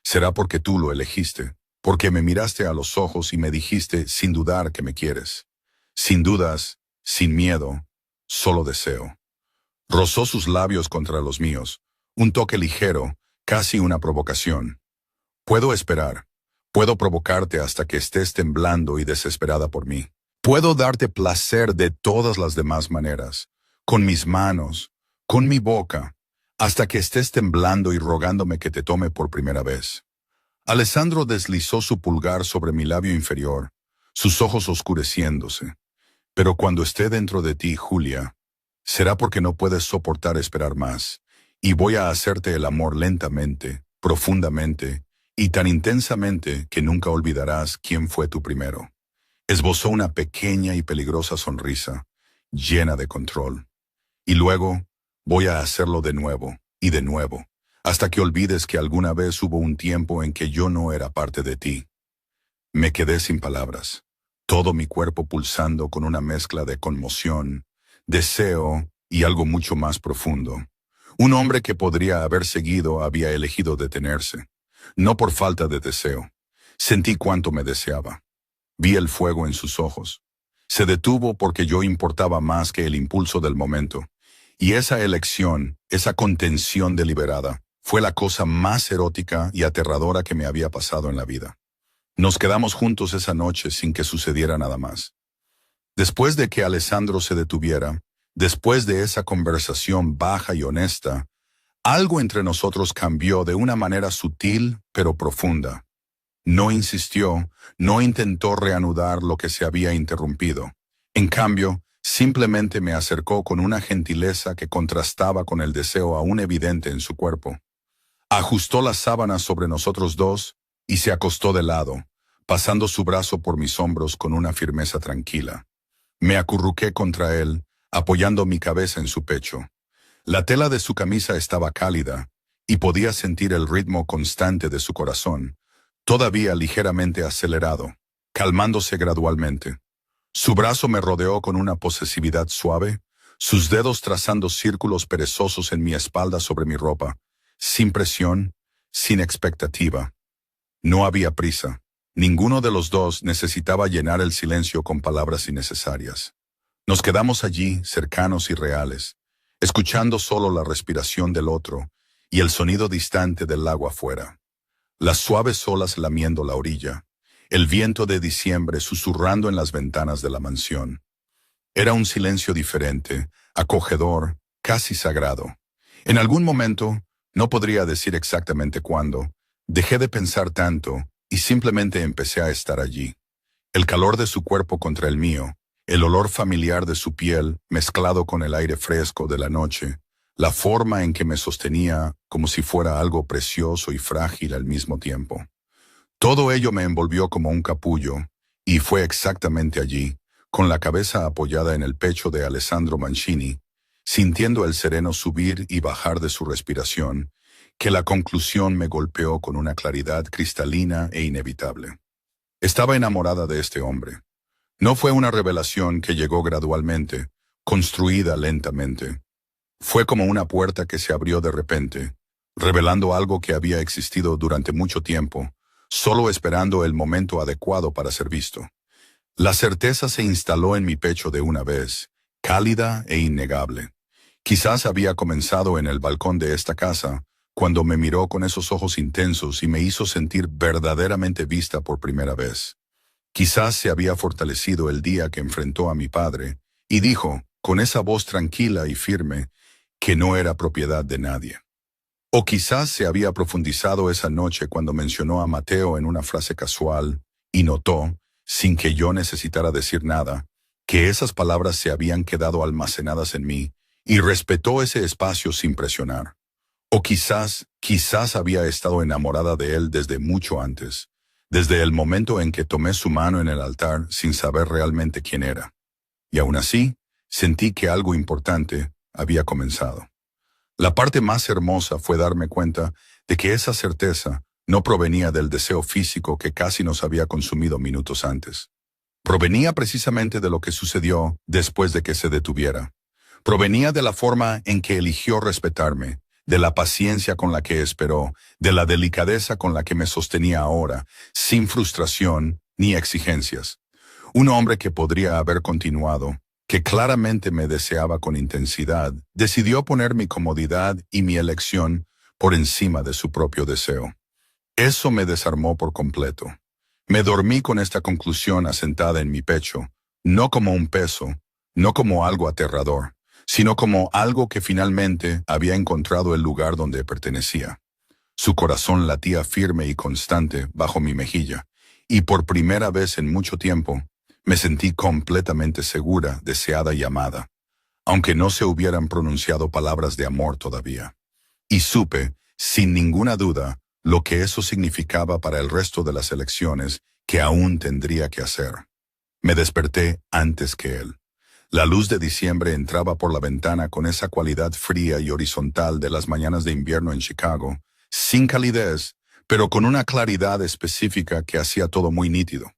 «será porque tú lo elegiste, porque me miraste a los ojos y me dijiste sin dudar que me quieres. Sin dudas, sin miedo, solo deseo». Rozó sus labios contra los míos, un toque ligero, casi una provocación. «Puedo esperar. Puedo provocarte hasta que estés temblando y desesperada por mí. Puedo darte placer de todas las demás maneras, con mis manos, con mi boca, hasta que estés temblando y rogándome que te tome por primera vez». Alessandro deslizó su pulgar sobre mi labio inferior, sus ojos oscureciéndose. «Pero cuando esté dentro de ti, Julia, será porque no puedes soportar esperar más, y voy a hacerte el amor lentamente, profundamente, y tan intensamente que nunca olvidarás quién fue tu primero». Esbozó una pequeña y peligrosa sonrisa, llena de control. «Y luego, voy a hacerlo de nuevo, y de nuevo, hasta que olvides que alguna vez hubo un tiempo en que yo no era parte de ti». Me quedé sin palabras, todo mi cuerpo pulsando con una mezcla de conmoción, deseo y algo mucho más profundo. Un hombre que podría haber seguido había elegido detenerse, no por falta de deseo. Sentí cuánto me deseaba. Vi el fuego en sus ojos. Se detuvo porque yo importaba más que el impulso del momento. Y esa elección, esa contención deliberada, fue la cosa más erótica y aterradora que me había pasado en la vida. Nos quedamos juntos esa noche sin que sucediera nada más. Después de que Alessandro se detuviera, después de esa conversación baja y honesta, algo entre nosotros cambió de una manera sutil pero profunda. No insistió, no intentó reanudar lo que se había interrumpido. En cambio, simplemente me acercó con una gentileza que contrastaba con el deseo aún evidente en su cuerpo. Ajustó las sábanas sobre nosotros dos y se acostó de lado, pasando su brazo por mis hombros con una firmeza tranquila. Me acurruqué contra él, apoyando mi cabeza en su pecho. La tela de su camisa estaba cálida, y podía sentir el ritmo constante de su corazón, todavía ligeramente acelerado, calmándose gradualmente. Su brazo me rodeó con una posesividad suave, sus dedos trazando círculos perezosos en mi espalda sobre mi ropa, sin presión, sin expectativa. No había prisa. Ninguno de los dos necesitaba llenar el silencio con palabras innecesarias. Nos quedamos allí, cercanos y reales, escuchando solo la respiración del otro y el sonido distante del agua afuera. Las suaves olas lamiendo la orilla, el viento de diciembre susurrando en las ventanas de la mansión. Era un silencio diferente, acogedor, casi sagrado. En algún momento, no podría decir exactamente cuándo, dejé de pensar tanto y simplemente empecé a estar allí. El calor de su cuerpo contra el mío, el olor familiar de su piel mezclado con el aire fresco de la noche, la forma en que me sostenía como si fuera algo precioso y frágil al mismo tiempo. Todo ello me envolvió como un capullo, y fue exactamente allí, con la cabeza apoyada en el pecho de Alessandro Mancini, sintiendo el sereno subir y bajar de su respiración, que la conclusión me golpeó con una claridad cristalina e inevitable. Estaba enamorada de este hombre. No fue una revelación que llegó gradualmente, construida lentamente. Fue como una puerta que se abrió de repente, revelando algo que había existido durante mucho tiempo, solo esperando el momento adecuado para ser visto. La certeza se instaló en mi pecho de una vez, cálida e innegable. Quizás había comenzado en el balcón de esta casa, cuando me miró con esos ojos intensos y me hizo sentir verdaderamente vista por primera vez. Quizás se había fortalecido el día que enfrentó a mi padre, y dijo, con esa voz tranquila y firme, que no era propiedad de nadie. O quizás se había profundizado esa noche cuando mencionó a Mateo en una frase casual, y notó, sin que yo necesitara decir nada, que esas palabras se habían quedado almacenadas en mí, y respetó ese espacio sin presionar. O quizás había estado enamorada de él desde mucho antes, desde el momento en que tomé su mano en el altar sin saber realmente quién era. Y aún así, sentí que algo importante había comenzado. La parte más hermosa fue darme cuenta de que esa certeza no provenía del deseo físico que casi nos había consumido minutos antes. Provenía precisamente de lo que sucedió después de que se detuviera. Provenía de la forma en que eligió respetarme, de la paciencia con la que esperó, de la delicadeza con la que me sostenía ahora, sin frustración ni exigencias. Un hombre que podría haber continuado, que claramente me deseaba con intensidad, decidió poner mi comodidad y mi elección por encima de su propio deseo. Eso me desarmó por completo. Me dormí con esta conclusión asentada en mi pecho, no como un peso, no como algo aterrador, sino como algo que finalmente había encontrado el lugar donde pertenecía. Su corazón latía firme y constante bajo mi mejilla, y por primera vez en mucho tiempo, me sentí completamente segura, deseada y amada, aunque no se hubieran pronunciado palabras de amor todavía. Y supe, sin ninguna duda, lo que eso significaba para el resto de las elecciones que aún tendría que hacer. Me desperté antes que él. La luz de diciembre entraba por la ventana con esa cualidad fría y horizontal de las mañanas de invierno en Chicago, sin calidez, pero con una claridad específica que hacía todo muy nítido.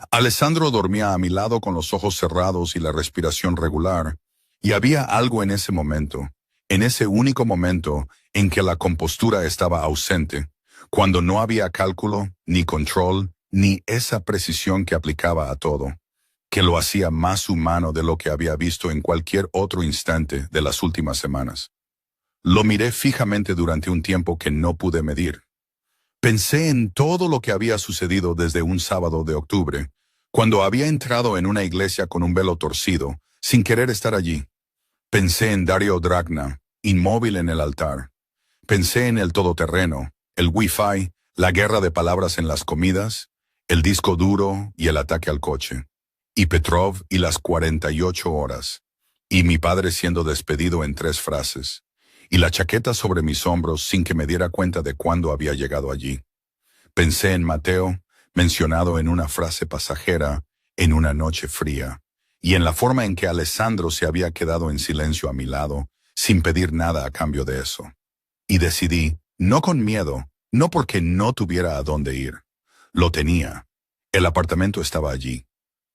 Alessandro dormía a mi lado con los ojos cerrados y la respiración regular, y había algo en ese momento, en ese único momento en que la compostura estaba ausente, cuando no había cálculo, ni control, ni esa precisión que aplicaba a todo, que lo hacía más humano de lo que había visto en cualquier otro instante de las últimas semanas. Lo miré fijamente durante un tiempo que no pude medir. Pensé en todo lo que había sucedido desde un sábado de octubre, cuando había entrado en una iglesia con un velo torcido, sin querer estar allí. Pensé en Dario Dragna, inmóvil en el altar. Pensé en el todoterreno, el wifi, la guerra de palabras en las comidas, el disco duro y el ataque al coche. Y Petrov y las 48 horas. Y mi padre siendo despedido en 3 frases. Y la chaqueta sobre mis hombros sin que me diera cuenta de cuándo había llegado allí. Pensé en Mateo, mencionado en una frase pasajera, en una noche fría, y en la forma en que Alessandro se había quedado en silencio a mi lado, sin pedir nada a cambio de eso. Y decidí No con miedo, no porque no tuviera a dónde ir. Lo tenía. El apartamento estaba allí.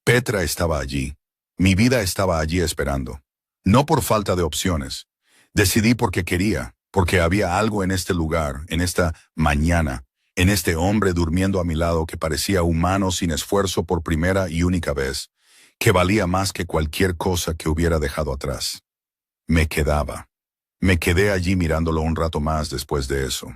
Petra estaba allí. Mi vida estaba allí esperando. No por falta de opciones. Decidí porque quería, porque había algo en este lugar, en esta mañana, en este hombre durmiendo a mi lado que parecía humano sin esfuerzo por primera y única vez, que valía más que cualquier cosa que hubiera dejado atrás. Me quedaba. Me quedé allí mirándolo un rato más después de eso.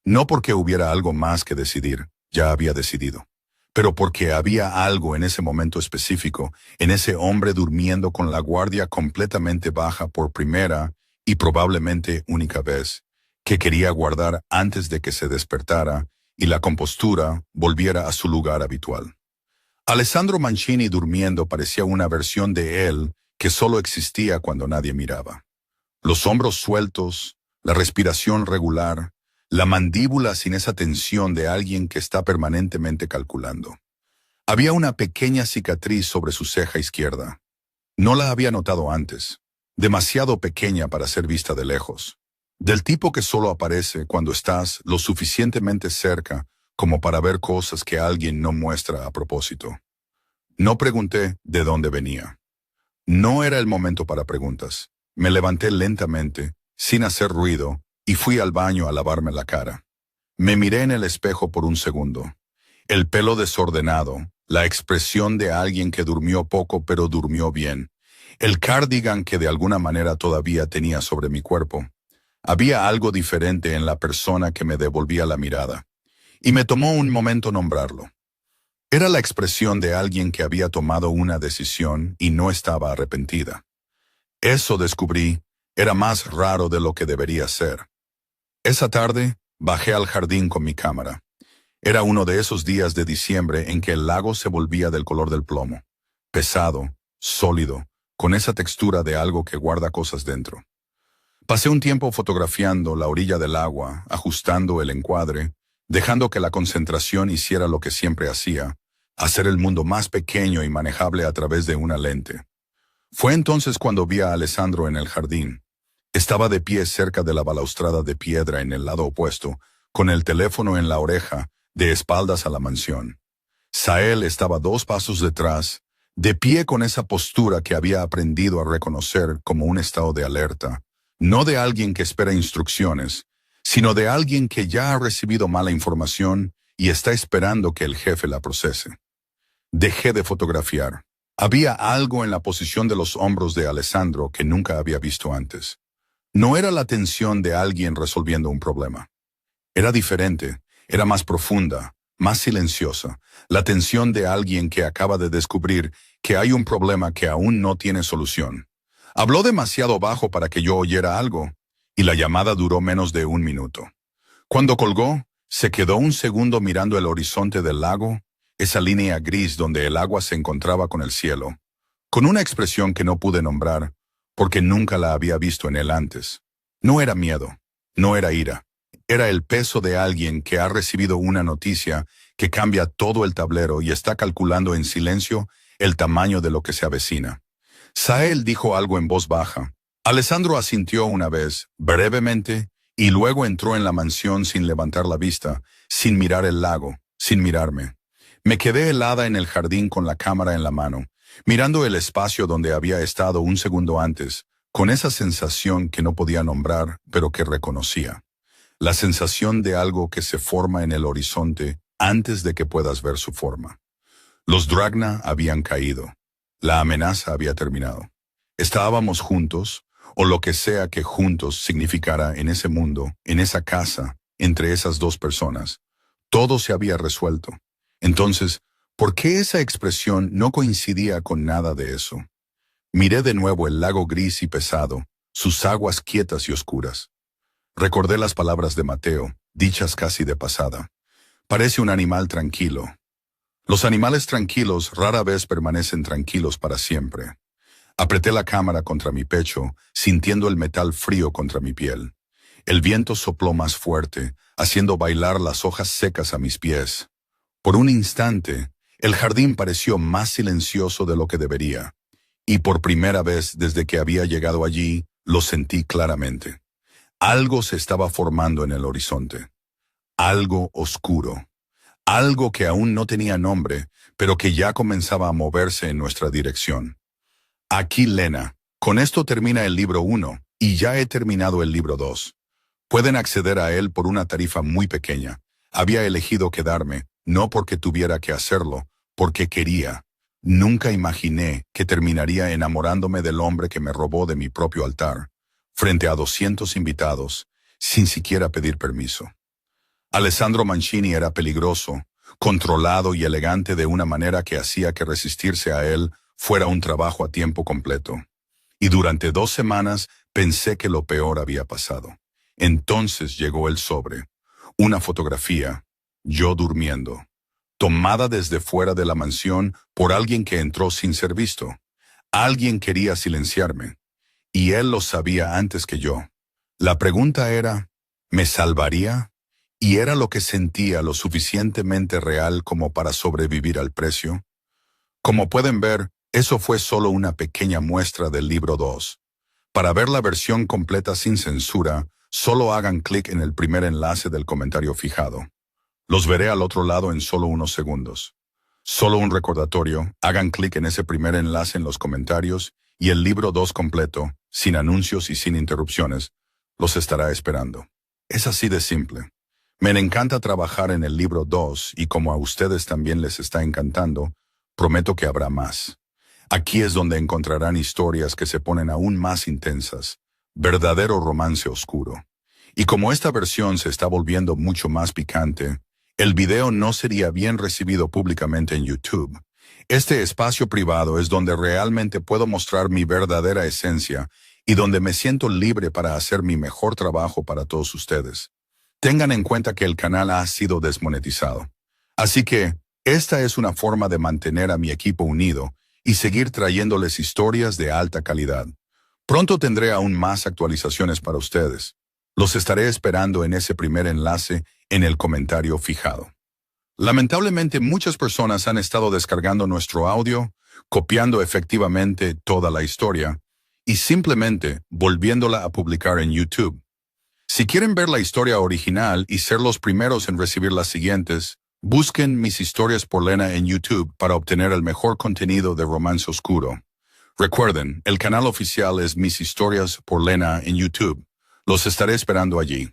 No porque hubiera algo más que decidir, ya había decidido, pero porque había algo en ese momento específico, en ese hombre durmiendo con la guardia completamente baja por primera y probablemente única vez, que quería guardar antes de que se despertara y la compostura volviera a su lugar habitual. Alessandro Mancini durmiendo parecía una versión de él que solo existía cuando nadie miraba. Los hombros sueltos, la respiración regular, la mandíbula sin esa tensión de alguien que está permanentemente calculando. Había una pequeña cicatriz sobre su ceja izquierda. No la había notado antes, demasiado pequeña para ser vista de lejos. Del tipo que solo aparece cuando estás lo suficientemente cerca como para ver cosas que alguien no muestra a propósito. No pregunté de dónde venía. No era el momento para preguntas. Me levanté lentamente, sin hacer ruido, y fui al baño a lavarme la cara. Me miré en el espejo por un segundo. El pelo desordenado, la expresión de alguien que durmió poco pero durmió bien, el cardigan que de alguna manera todavía tenía sobre mi cuerpo. Había algo diferente en la persona que me devolvía la mirada, y me tomó un momento nombrarlo. Era la expresión de alguien que había tomado una decisión y no estaba arrepentida. Eso descubrí, era más raro de lo que debería ser. Esa tarde, bajé al jardín con mi cámara. Era uno de esos días de diciembre en que el lago se volvía del color del plomo. Pesado, sólido, con esa textura de algo que guarda cosas dentro. Pasé un tiempo fotografiando la orilla del agua, ajustando el encuadre, dejando que la concentración hiciera lo que siempre hacía, hacer el mundo más pequeño y manejable a través de una lente. Fue entonces cuando vi a Alessandro en el jardín. Estaba de pie cerca de la balaustrada de piedra en el lado opuesto, con el teléfono en la oreja, de espaldas a la mansión. Sael estaba 2 pasos detrás, de pie con esa postura que había aprendido a reconocer como un estado de alerta, no de alguien que espera instrucciones, sino de alguien que ya ha recibido mala información y está esperando que el jefe la procese. Dejé de fotografiar. Había algo en la posición de los hombros de Alessandro que nunca había visto antes. No era la tensión de alguien resolviendo un problema. Era diferente, era más profunda, más silenciosa, la tensión de alguien que acaba de descubrir que hay un problema que aún no tiene solución. Habló demasiado bajo para que yo oyera algo, y la llamada duró menos de 1 minuto. Cuando colgó, se quedó un segundo mirando el horizonte del lago, esa línea gris donde el agua se encontraba con el cielo, con una expresión que no pude nombrar, porque nunca la había visto en él antes. No era miedo, no era ira, era el peso de alguien que ha recibido una noticia que cambia todo el tablero y está calculando en silencio el tamaño de lo que se avecina. Sael dijo algo en voz baja. Alessandro asintió una vez, brevemente, y luego entró en la mansión sin levantar la vista, sin mirar el lago, sin mirarme. Me quedé helada en el jardín con la cámara en la mano, mirando el espacio donde había estado un segundo antes, con esa sensación que no podía nombrar, pero que reconocía. La sensación de algo que se forma en el horizonte antes de que puedas ver su forma. Los Dragna habían caído. La amenaza había terminado. Estábamos juntos, o lo que sea que juntos significara en ese mundo, en esa casa, entre esas 2 personas. Todo se había resuelto. Entonces, ¿por qué esa expresión no coincidía con nada de eso? Miré de nuevo el lago gris y pesado, sus aguas quietas y oscuras. Recordé las palabras de Mateo, dichas casi de pasada. Parece un animal tranquilo. Los animales tranquilos rara vez permanecen tranquilos para siempre. Apreté la cámara contra mi pecho, sintiendo el metal frío contra mi piel. El viento sopló más fuerte, haciendo bailar las hojas secas a mis pies. Por un instante, el jardín pareció más silencioso de lo que debería, y por primera vez desde que había llegado allí, lo sentí claramente. Algo se estaba formando en el horizonte. Algo oscuro. Algo que aún no tenía nombre, pero que ya comenzaba a moverse en nuestra dirección. Aquí, Lena. Con esto termina el libro 1 y ya he terminado el libro 2. Pueden acceder a él por una tarifa muy pequeña. Había elegido quedarme, no porque tuviera que hacerlo, porque quería. Nunca imaginé que terminaría enamorándome del hombre que me robó de mi propio altar, frente a 200 invitados, sin siquiera pedir permiso. Alessandro Mancini era peligroso, controlado y elegante de una manera que hacía que resistirse a él fuera un trabajo a tiempo completo. Y durante 2 semanas pensé que lo peor había pasado. Entonces llegó el sobre. Una fotografía, yo durmiendo, tomada desde fuera de la mansión por alguien que entró sin ser visto. Alguien quería silenciarme, y él lo sabía antes que yo. La pregunta era, ¿me salvaría? ¿Y era lo que sentía lo suficientemente real como para sobrevivir al precio? Como pueden ver, eso fue solo una pequeña muestra del libro 2. Para ver la versión completa sin censura, solo hagan clic en el primer enlace del comentario fijado. Los veré al otro lado en solo unos segundos. Solo un recordatorio, hagan clic en ese primer enlace en los comentarios y el libro 2 completo, sin anuncios y sin interrupciones, los estará esperando. Es así de simple. Me encanta trabajar en el libro 2 y como a ustedes también les está encantando, prometo que habrá más. Aquí es donde encontrarán historias que se ponen aún más intensas, verdadero romance oscuro. Y como esta versión se está volviendo mucho más picante, el video no sería bien recibido públicamente en YouTube. Este espacio privado es donde realmente puedo mostrar mi verdadera esencia y donde me siento libre para hacer mi mejor trabajo para todos ustedes. Tengan en cuenta que el canal ha sido desmonetizado. Así que, esta es una forma de mantener a mi equipo unido y seguir trayéndoles historias de alta calidad. Pronto tendré aún más actualizaciones para ustedes. Los estaré esperando en ese primer enlace en el comentario fijado. Lamentablemente muchas personas han estado descargando nuestro audio, copiando efectivamente toda la historia y simplemente volviéndola a publicar en YouTube. Si quieren ver la historia original y ser los primeros en recibir las siguientes, busquen Mis Historias por Lena en YouTube para obtener el mejor contenido de romance oscuro. Recuerden, el canal oficial es Mis Historias por Lena en YouTube. Los estaré esperando allí.